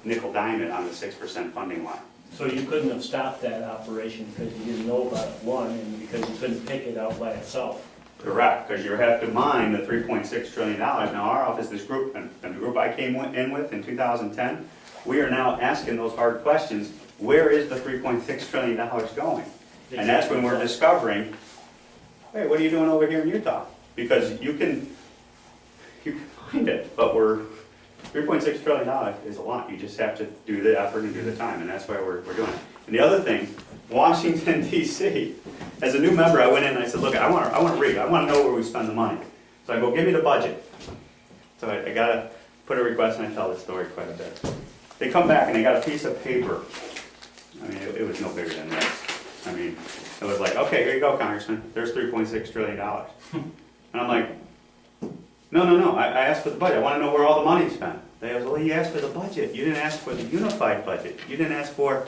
nickel dime it on the 6% funding line. So you couldn't have stopped that operation because you didn't know about it, one, and because you couldn't pick it out by itself. Correct, because you have to mine the $3.6 trillion. Now our office, this group, and the group I came in with in 2010, we are now asking those hard questions. Where is the $3.6 trillion going? And that's when we're discovering, hey, what are you doing over here in Utah? Because you can find it, but $3.6 trillion is a lot. You just have to do the effort and do the time, and that's why we're doing it. And the other thing, Washington, D.C., as a new member, I went in and I said, look, I want to read. I want to know where we spend the money. So I go, give me the budget. So I got to put a request, and I tell the story quite a bit. They come back, and they got a piece of paper. I mean, it was no bigger than this. I mean, it was like, okay, here you go, Congressman. There's $3.6 trillion. And I'm like, no, I asked for the budget. I want to know where all the money's spent. They go, well, you asked for the budget. You didn't ask for the unified budget. You didn't ask for...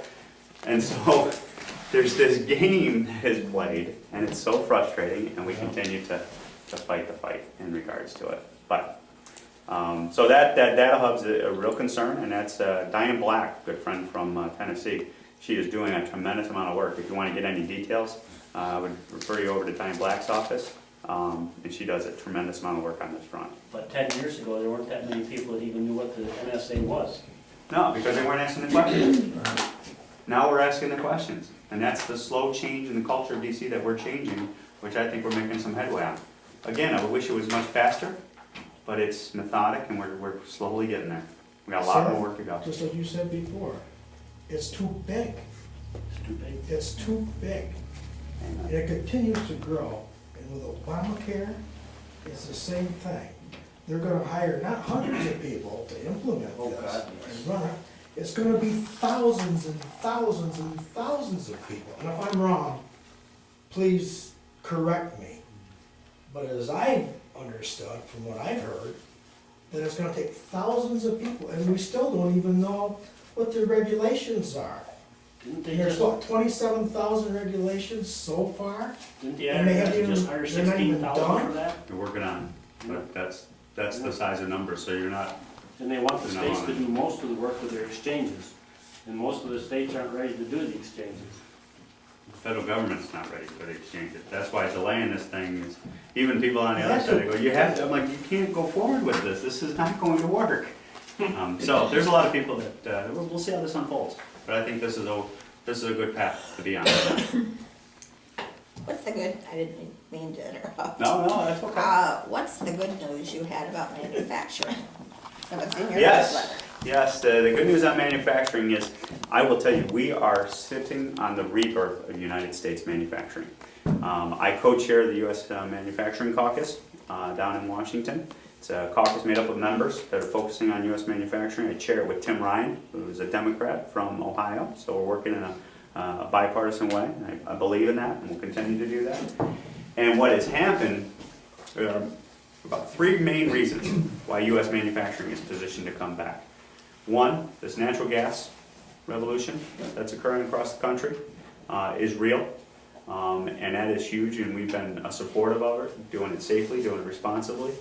And so there's this game that is played, and it's so frustrating, and we continue to fight the fight in regards to it. But, so that data hub's a real concern, and that's Diane Black, a good friend from Tennessee. She is doing a tremendous amount of work. If you want to get any details, I would refer you over to Diane Black's office. And she does a tremendous amount of work on this front. But 10 years ago, there weren't that many people that even knew what the NSA was. No, because they weren't asking the questions. Now we're asking the questions. And that's the slow change in the culture of DC that we're changing, which I think we're making some headway on. Again, I would wish it was much faster, but it's methodic and we're slowly getting there. We got a lot more work to go. Just like you said before, it's too big. It's too big. It's too big. And it continues to grow. And with Obamacare, it's the same thing. They're gonna hire not hundreds of people to implement Oh, this God, yes. and run it. It's gonna be thousands and thousands and thousands of people. And if I'm wrong, please correct me. But as I've understood, from what I've heard, that it's gonna take thousands of people, and we still don't even know what the regulations are. Didn't they And there's just, what, 27,000 regulations so far? didn't the and they haven't advertiser just even- hire they're not even 16,000 for done? that? We're working on it. But that's the size of numbers, so you're not, And they want the No, states no. to do most of the work with their exchanges. And most of the states aren't ready to do the exchanges. the federal government's not ready for the exchanges. That's why delaying this thing is, even people on the other side, they go, you have to, I'm like, you can't go forward with this. This is not going to work. So there's a lot of people that, we'll see how this unfolds. But I think this is a good path to be on. What's the good, I didn't mean to interrupt. No, that's okay. What's the good news you had about manufacturing? That was in your Yes, newsletter. yes, the good news on manufacturing is, I will tell you, we are sitting on the rebirth of United States manufacturing. I co-chair the U.S. Manufacturing Caucus down in Washington. It's a caucus made up of members that are focusing on U.S. manufacturing. I chair it with Tim Ryan, who is a Democrat from Ohio, so we're working in a bipartisan way. I believe in that, and we'll continue to do that. And what has happened, there are about three main reasons why U.S. manufacturing is positioned to come back. One, this natural gas revolution that's occurring across the country is real, and that is huge, and we've been supportive of it, doing it safely, doing it responsibly,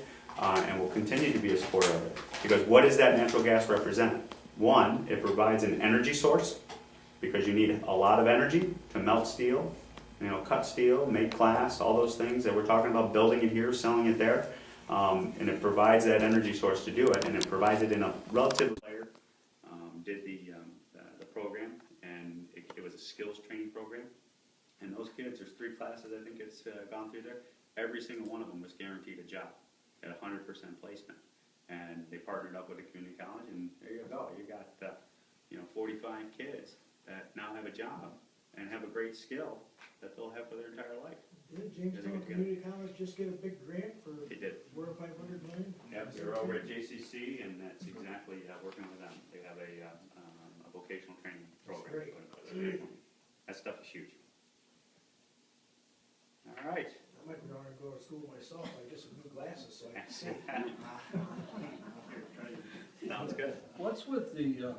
and will continue to be a supporter of it. Because what does that natural gas represent? One, it provides an energy source, because you need a lot of energy to melt steel, cut steel, make glass, all those things that we're talking about, building it here, selling it there. And it provides that energy source to do it, and it provides it in a relatively player. Did the program, and it was a skills training program. And those kids, there's 3 classes I think it's gone through there. Every single one of them was guaranteed a job at 100% placement. And they partnered up with a community college, and there you go. You got 45 kids that now have a job and have a great skill that they'll have for their entire life. Didn't Jamestown Community College just get a big grant for They did. $400 or $500 million? Yep, they're over at JCC, and that's exactly working with them. They have a vocational training program. great. That stuff is huge. All right. I might be going to go to school myself, I get some new glasses so I can see. Sounds good. What's with the,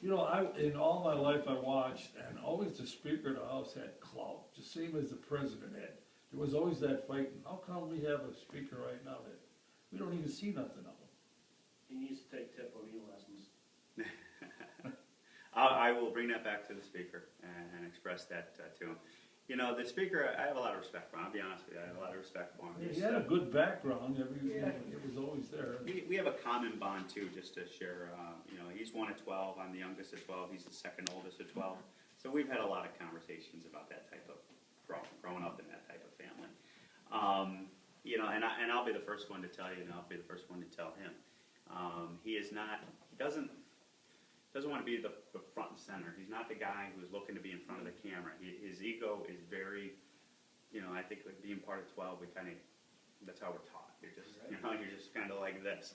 in all my life I watched, and always the Speaker of the House had clout, just same as the President had. There was always that fighting. How come we have a Speaker right now that we don't even see nothing of him? He needs to take tip of lessons. I will bring that back to the Speaker and express that to him. The Speaker, I have a lot of respect for him. I'll be honest with you, I have a lot of respect for him. He had a good background, it was always there. We have a common bond too, just to share. He's 1 of 12. I'm the youngest of 12. He's the second oldest of 12. So we've had a lot of conversations about that type of growing up in that type of family. And I'll be the first one to tell you, and I'll be the first one to tell him. He doesn't want to be the front and center. He's not the guy who's looking to be in front of the camera. His ego is very, I think like being part of 12, that's how we're taught. You're just kind of like this.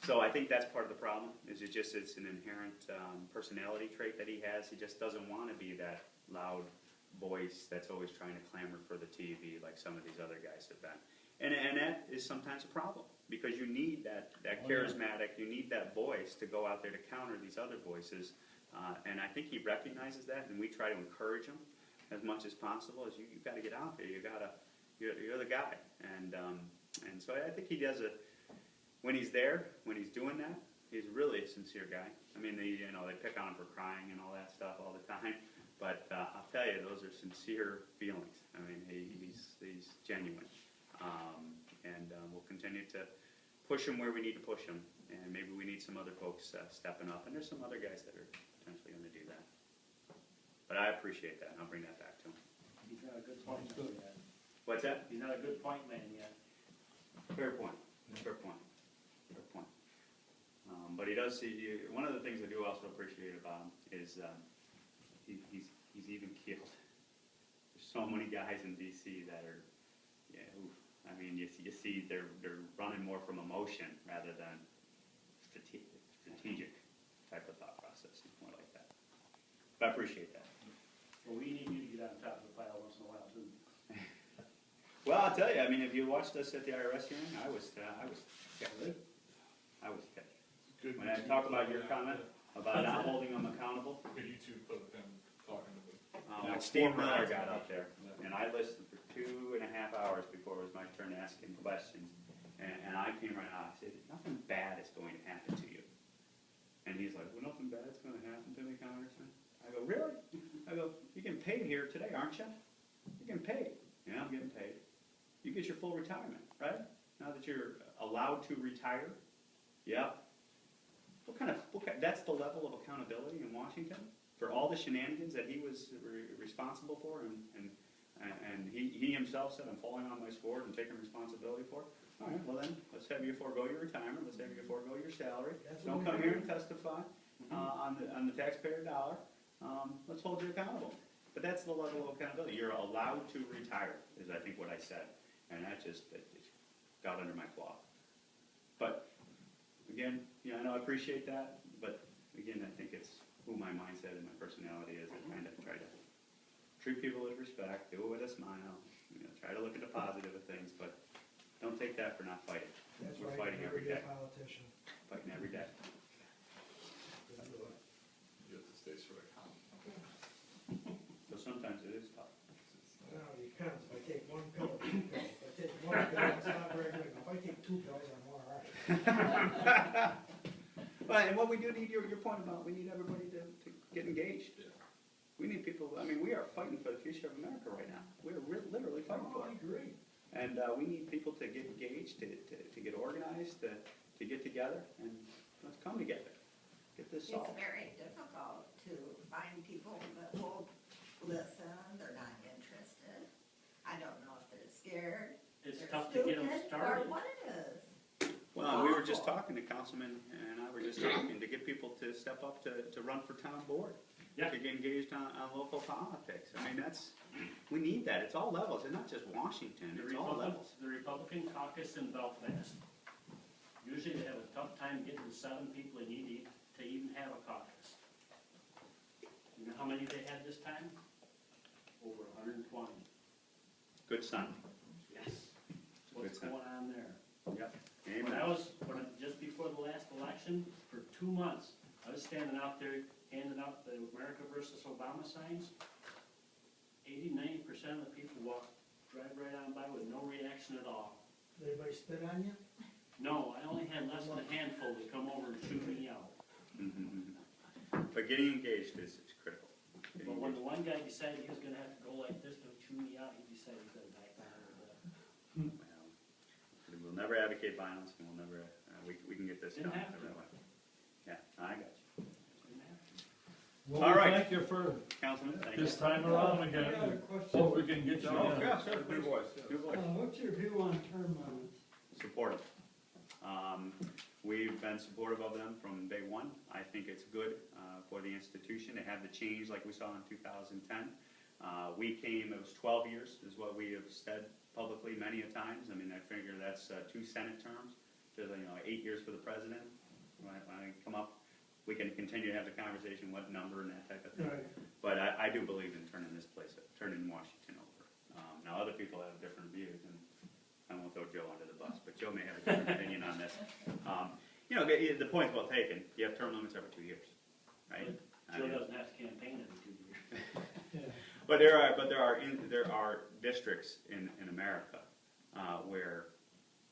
So I think that's part of the problem. It's an inherent personality trait that he has. He just doesn't want to be that loud voice that's always trying to clamor for the TV like some of these other guys have been. And that is sometimes a problem, because you need that charismatic, you need that voice to go out there to counter these other voices. And I think he recognizes that, and we try to encourage him as much as possible. As you've got to get out there, you're the guy. And so I think he does it when he's there, when he's doing that. He's really a sincere guy. I mean, they pick on him for crying and all that stuff all the time. But I'll tell you, those are sincere feelings. I mean, he's genuine. And we'll continue to push him where we need to push him. And maybe we need some other folks stepping up. And there's some other guys that are potentially going to do that. But I appreciate that, and I'll bring that back to him. He's not a good point man yet. What's that? He's not a good point man yet. Fair point. Fair point. Fair point. But he does see, one of the things I do also appreciate about him is he's even keeled. There's so many guys in DC that are, yeah, oof. I mean, you see they're running more from emotion rather than strategic type of thought process, more like that. But I appreciate that. Well, we need you to get on top of the pile once in a while, too. Well, I'll tell you, I mean, if you watched us at the IRS hearing, I was skeptical. I was skeptical. Good. When I talk about your comment about not holding them accountable, Good YouTube clip of him talking to them. like Steve Miller got up there, and I listened for 2.5 hours before it was my turn to ask him questions, and I came right out, I said, nothing bad is going to happen to you. And he's like, well, nothing bad's going to happen to me, Congressman. I go, really? I go, you're getting paid here today, aren't you? You're getting paid. Yeah, I'm getting paid. You get your full retirement, right? Now that you're allowed to retire. Yeah. That's the level of accountability in Washington for all the shenanigans that he was responsible for, and he himself said, I'm falling on my sword and taking responsibility for it. All right, well then, let's have you forego your retirement, let's have you forego your salary. Don't come here and testify on the taxpayer dollar. Let's hold you accountable. But that's the level of accountability. You're allowed to retire, is I think what I said. And that just got under my claw. But again, I know I appreciate that, but again, I think it's who my mindset and my personality is. I kind of try to treat people with respect, do it with a smile, try to look at the positive of things, but don't take that for not fighting. That's We're right, fighting every day. politician. Fighting every day. You have to stay sort of calm. So sometimes it is tough. Well, it depends. If I take one pill or 2 pills, if I take one pill, it's not very good. If I take 2 pills, I'm all right. Well, and what we do need, your point about, we need everybody to get engaged. Yeah. We need people, I mean, we are fighting for the future of America right now. We're literally fighting for I it. agree. And we need people to get engaged, to get organized, to get together, and let's come together. Get this It's solved. very difficult to find people that will listen, they're not interested. I don't know if they're scared. It's they're tough to get them stupid, started. Or what it is. Well, we were just talking to Councilman, and I were just talking to get people to step up to run for town board. Yeah. To get engaged on local politics. I mean, we need that. It's all levels. It's not just Washington, it's all levels. The Republican caucus in Belfast, usually they have a tough time getting the 7 people they need to even have a caucus. You know how many they had this time? Over 120. Good sign. Yes. Good What's sign. going on there? Yep. Just before the last election, for 2 months, I was standing out there handing out the America versus Obama signs. 80–90% of the people drive right on by with no reaction at all. Did anybody spit on you? No, I only had less than a handful to come over and shoot me out. But getting engaged is critical. But when the one guy decided he was gonna have to go like this to chew me out, he decided he's gonna back down a Well, we'll never advocate violence, and we'll never, we can get this done. Didn't have to. That way. Yeah, I got you. bit. Well, All right. thank you for Councilman, thank this you. time around I got a again. question. Hope we can get you Oh, in. yeah, sure. New voice, yeah. New voice. What's your view on term limits? Supportive. We've been supportive of them from day one. I think it's good for the institution to have the change like we saw in 2010. It was 12 years is what we have said publicly many a times. I mean, I figure that's 2 Senate terms, so 8 years for the president. When I come up, we can continue to have the conversation, what number and that type of thing. Right. But I do believe in turning Washington over. Now, other people have different views, and I won't throw Joe under the bus, but Joe may have a different opinion on this. The point's well taken. You have term limits every 2 years, right? Joe doesn't have to campaign every 2 years. Yeah. But there are districts in America where,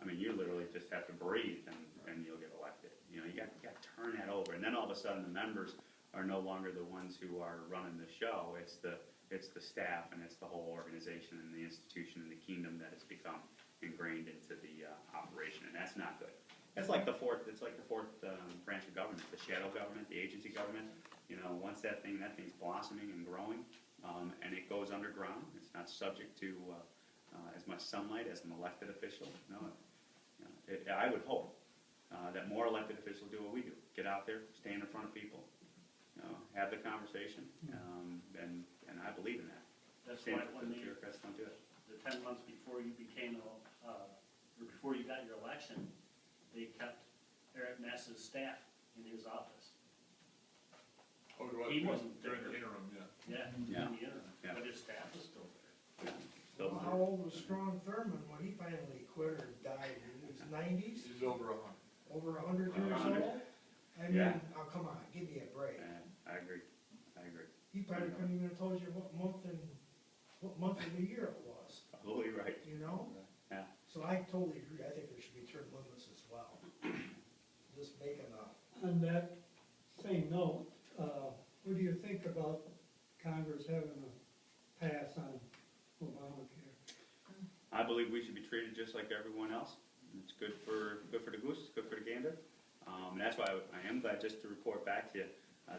I mean, you literally just have to breathe and you'll get elected. You got to turn that over, and then all of a sudden the members are no longer the ones who are running the show. It's the staff and it's the whole organization and the institution and the kingdom that has become ingrained into the operation, and that's not good. It's like the fourth branch of government, the shadow government, the agency government. You know, once that thing's blossoming and growing, and it goes underground, it's not subject to as much sunlight as an elected official. I would hope that more elected officials do what we do: get out there, stand in front of people, have the conversation, and I believe in that. That's Stand why for when the bureaucrats don't do it. the 10 months before you became, or before you got your election, they kept Eric Ness's staff in his office. Oh, do I- He wasn't during there. the interim, yeah. Yeah, Yeah. in the interim, Yeah. but his staff was still there. So, Well, how old was Strong Thurman when he finally quit or died? In his 90s? He's over 100. Over 100 years 100. old? I Yeah. mean, oh, come on, give me a break. I agree. He probably couldn't even have told you what month of the year it was, Absolutely right. you know? Yeah. So I totally agree, I think there should be term limits as well. Just making a, On that same note, what do you think about Congress having a pass on Obamacare? I believe we should be treated just like everyone else. It's good for the goose, it's good for the gander. And that's why I am glad just to report back to you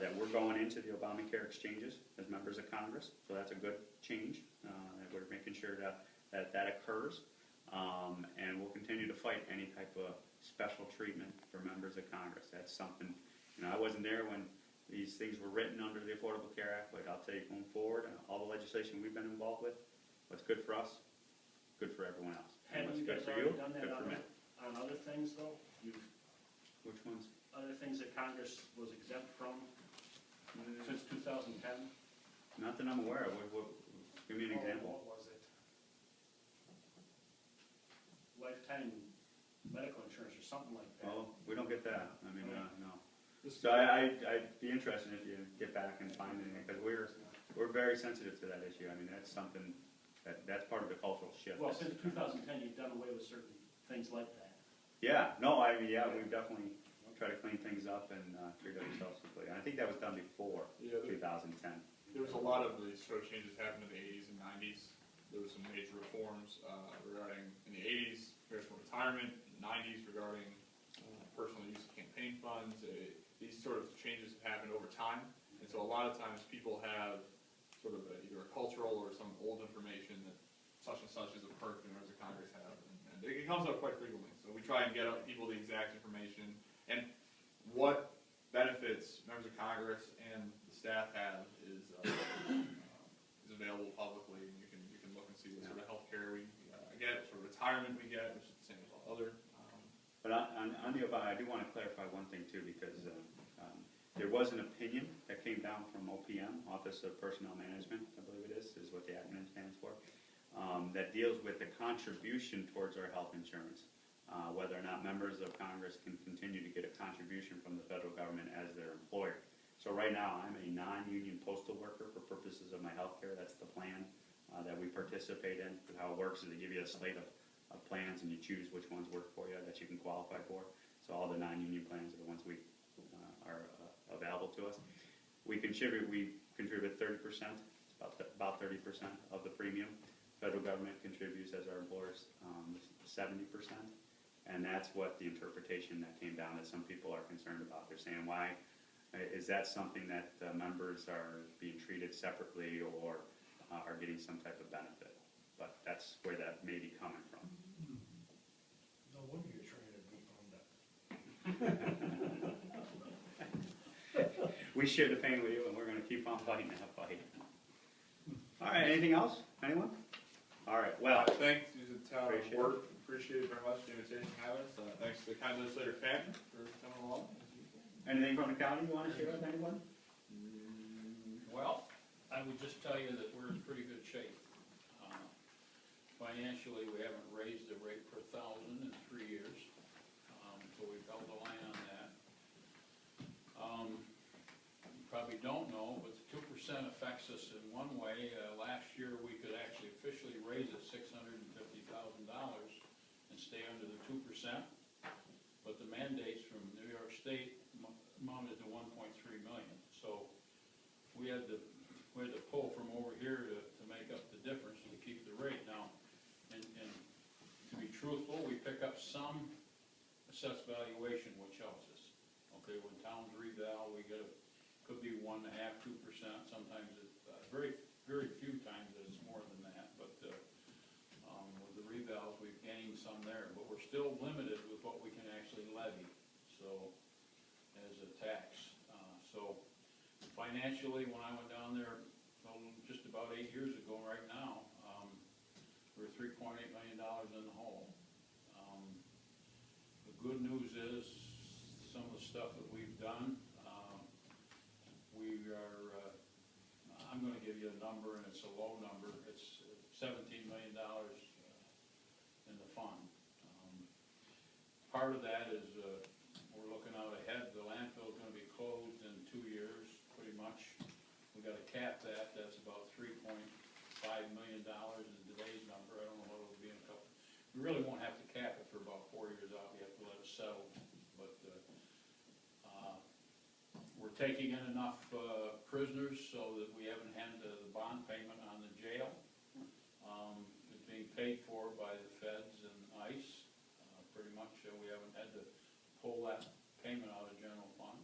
that we're going into the Obamacare exchanges as members of Congress. So that's a good change, that we're making sure that occurs. And we'll continue to fight any type of special treatment for members of Congress. That's something, I wasn't there when these things were written under the Affordable Care Act, but I'll tell you going forward, all the legislation we've been involved with, what's good for us, good for everyone else. And Haven't what's you good guys for already you, done that good for me. on other things, though? Which ones? Other things that Congress was exempt from since 2010? Not that I'm aware of. Give me an example. What was it? Lifetime medical insurance or something like that. Oh, we don't get that. I mean, no. This- So I'd be interested if you get back and find anything, because we're very sensitive to that issue. I mean, that's something, that's part of the cultural shift. Well, since 2010, you've done away with certain things like that. Yeah, we've definitely tried to clean things up and treat ourselves equally. I think that was done before Yeah, 2010. There was a lot of these sort of changes happened in the 80s and 90s. There was some major reforms regarding, in the 80s, congressional retirement, in the 90s regarding personal use of campaign funds. These sort of changes have happened over time, and so a lot of times people have sort of either a cultural or some old information that such and such is a perk that members of Congress have, and it comes up quite frequently. So we try and get out people the exact information, and what benefits members of Congress and the staff have is available publicly, and you can look and see what sort of health care we get, what sort of retirement we get, which is the same as all other. But on the Obama, I do want to clarify one thing too, because there was an opinion that came down from OPM, Office of Personnel Management, I believe it is what the acronym stands for, that deals with the contribution towards our health insurance, whether or not members of Congress can continue to get a contribution from the federal government as their employer. So right now, I'm a non-union postal worker for purposes of my health care. That's the plan that we participate in. How it works is they give you a slate of plans, and you choose which ones work for you that you can qualify for. So all the non-union plans are the ones we are available to us. We contribute 30%, about 30% of the premium. Federal government contributes as our employers 70%, and that's what the interpretation that came down that some people are concerned about. They're saying, why is that something that members are being treated separately or are getting some type of benefit? But that's where that may be coming from. no wonder you're trying to be funded. We share the pain with you, and we're going to keep on fighting that fight. All right, anything else? Anyone? All right, well, Thanks to the town of Appreciate it. Wirt. Appreciate it very much, the invitation to have us. Thanks to the county legislator Fanton for coming along. anything from the county you want to share with anyone? Well, I would just tell you that we're in pretty good shape. Financially, we haven't raised the rate per thousand in 3 years, so we've held the line on that. You probably don't know, but the 2% affects us in one way. Last year, we could actually officially raise it $650,000 and stay under the 2%, but the mandates from New York State amounted to $1.3 million. So some assessed valuation which helps us. Okay, when towns reval, we get could be 1.5%, 2%, sometimes very, very few times it's more than that, but, with the revals, we've gained some there, but we're still limited with what we can actually levy, so, as a tax. So financially, when I went down there, just about 8 years ago right now, we're $3.8 million in the hole. The good news is, some of the stuff that we've done, we are, I'm gonna give you a number, and it's a low number, it's $17 million in the fund. Part of that is, we're looking out ahead, the landfill is gonna be closed in 2 years, pretty much. We gotta cap that, that's about $3.5 million in today's number, I don't know what it'll be in a couple. We really won't have to cap it for about 4 years out, we have to let it settle, but, we're taking in enough prisoners so that we haven't had the bond payment on the jail. It's being paid for by the feds and ICE, pretty much, we haven't had to pull that payment out of general fund.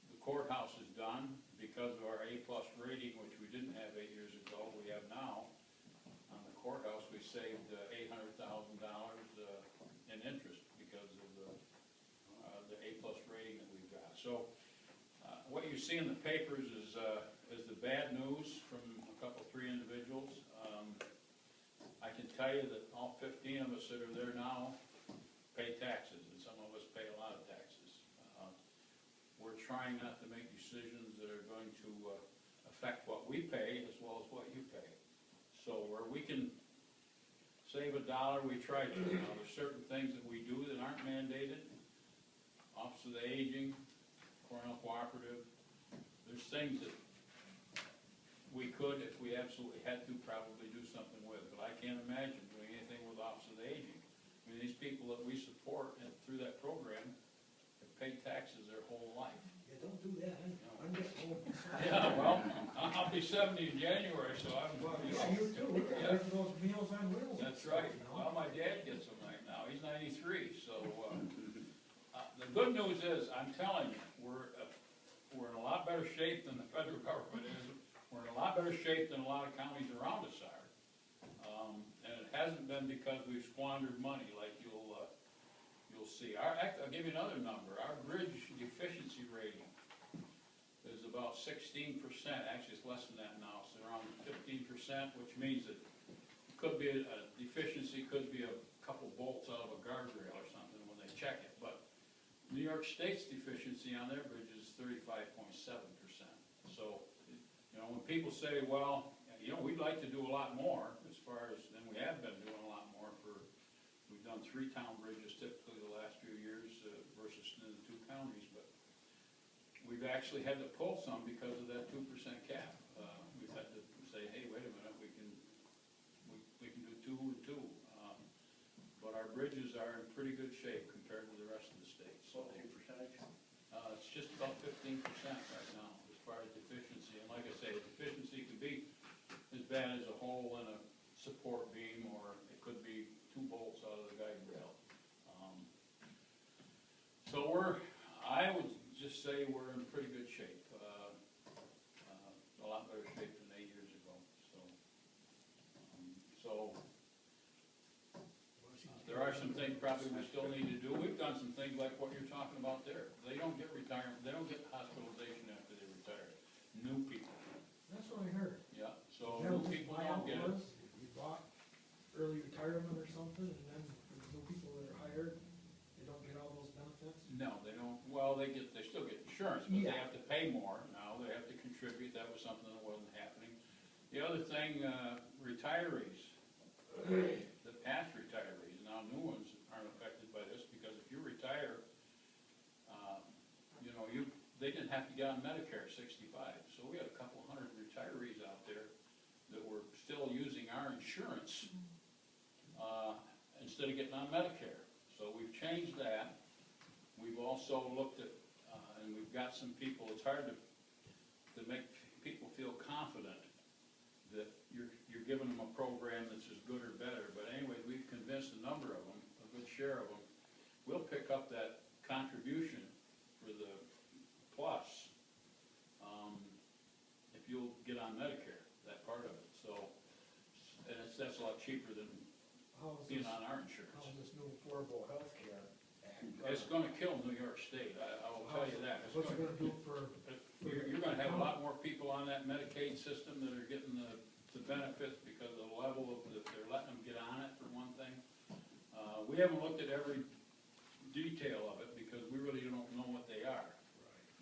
The courthouse is done because of our A+ rating, which we didn't have 8 years ago, we have now. On the courthouse, we saved $800,000 in interest because of the A+ rating that we've got. So what you see in the papers is the bad news from three individuals. I can tell you that all 15 of us that are there now pay taxes, and some of us pay a lot of taxes. We're trying not to make decisions that are going to affect what we pay as well as what you pay. So where we can save $1, we try to. Now, there's certain things that we do that aren't mandated. Office of the Aging, Cornell Cooperative, there's things that we could, if we absolutely had to, probably do something with, but I can't imagine doing anything with Office of the Aging. I mean, these people that we support and through that program have paid taxes their whole life. Yeah, don't do that, I'm getting old. Yeah, well, I'll be 70 in January, so I'm. Well, yeah, you too, Yeah. those Meals on Wheels. That's right. Well, my dad gets them right now. He's 93, so, the good news is, I'm telling you, we're in a lot better shape than the federal government is. We're in a lot better shape than a lot of counties around us are. And it hasn't been because we've squandered money like you'll see. I'll give you another number. Our bridge efficiency rating is about 16%. Actually, it's less than that now. It's around 15%, which means that it could be a deficiency, could be a couple bolts out of a guardrail or something when they check it. But New York State's deficiency on their bridge is 35.7%. So, you know, when people say, well, you know, we'd like to do a lot more as far as, and we have been doing a lot more we've done 3 town bridges typically the last few years versus in the 2 counties, but we've actually had to pull some because of that 2% cap. We've had to say, hey, wait a minute, we can do 2 and 2. But our bridges are in pretty good shape compared to the rest of the state. So What's your percentage? it's just about 15% right now as far as deficiency. And like I say, deficiency could be as bad as a hole in a support beam, or it could be 2 bolts out of the guide rail. So I would just say we're in pretty good shape. A lot better shape than 8 years ago. So there are some things probably we still need to do. We've done some things like what you're talking about there. They don't get retirement, they don't get hospitalization after they retire. New people. That's what I heard. Yeah, so Is that new what this people don't buyout get it. was? You bought early retirement or something, and then there's no people that are hired, they don't get all those benefits? No, they don't, well, they still get insurance, but they Yeah. have to pay more now, they have to contribute, that was something that wasn't happening. The other thing, retirees, the past retirees, now new ones aren't affected by this, because if you retire, you know, they didn't have to get on Medicare at 65, so we had a couple hundred retirees out there that were still using our insurance, instead of getting on Medicare. So we've changed that. We've also looked at, and we've got some people, it's hard to make people feel confident that you're giving them a program that's as good or better. But anyway, we've convinced a number that's a lot cheaper than How's being this, on our insurance. how's this new affordable healthcare? It's gonna kill New York State, I will tell you that. It's What's it gonna do for, You're gonna have a lot more people on that Medicaid system that are getting the benefits because of the level of, that they're letting them get on it, for one thing. We haven't looked at every detail of it because we really don't know what they are.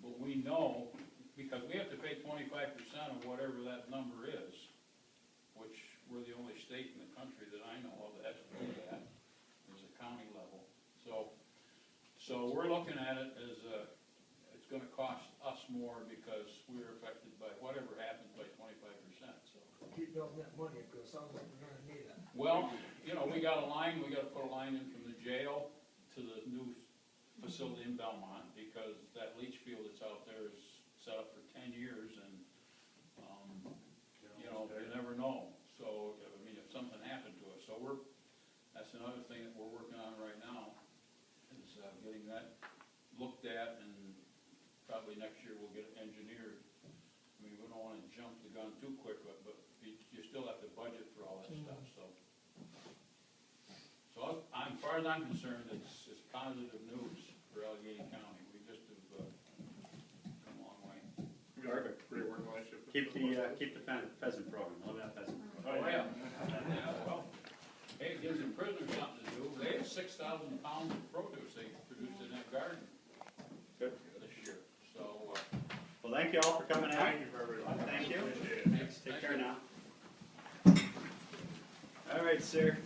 But we know, because we have to pay 25% of whatever that number is, which we're the only state in the country that I know of that has to do that, there's a county level. So we're looking at it as it's gonna cost us more because we're affected by whatever happens by 25%, so. keep building that money, because it sounds like we're gonna need it. Well, you know, we got a line, we gotta put a line in from the jail to the new facility in Belmont, because that leach field that's out there is set up for 10 years, and, you know, you never know. So, I mean, if something happened to us, so that's another thing that we're working on right now, is getting that looked at, and probably next year we'll get it engineered. I mean, we don't wanna jump the gun too quick, but you still have to budget for all that stuff, so. So, as far as I'm concerned, it's positive news for Allegheny County. We just have come a long way. Perfect. Great working relationship. Keep the pheasant program, love that pheasant program. Oh, yeah. Yeah, well, hey, it gives the prisoners something to do. They have 6,000 pounds of produce they produced in that garden Good. this year, so. Well, thank you all for coming out. Thank you for everything. Thank you. Appreciate it. Take care now. All right, sir.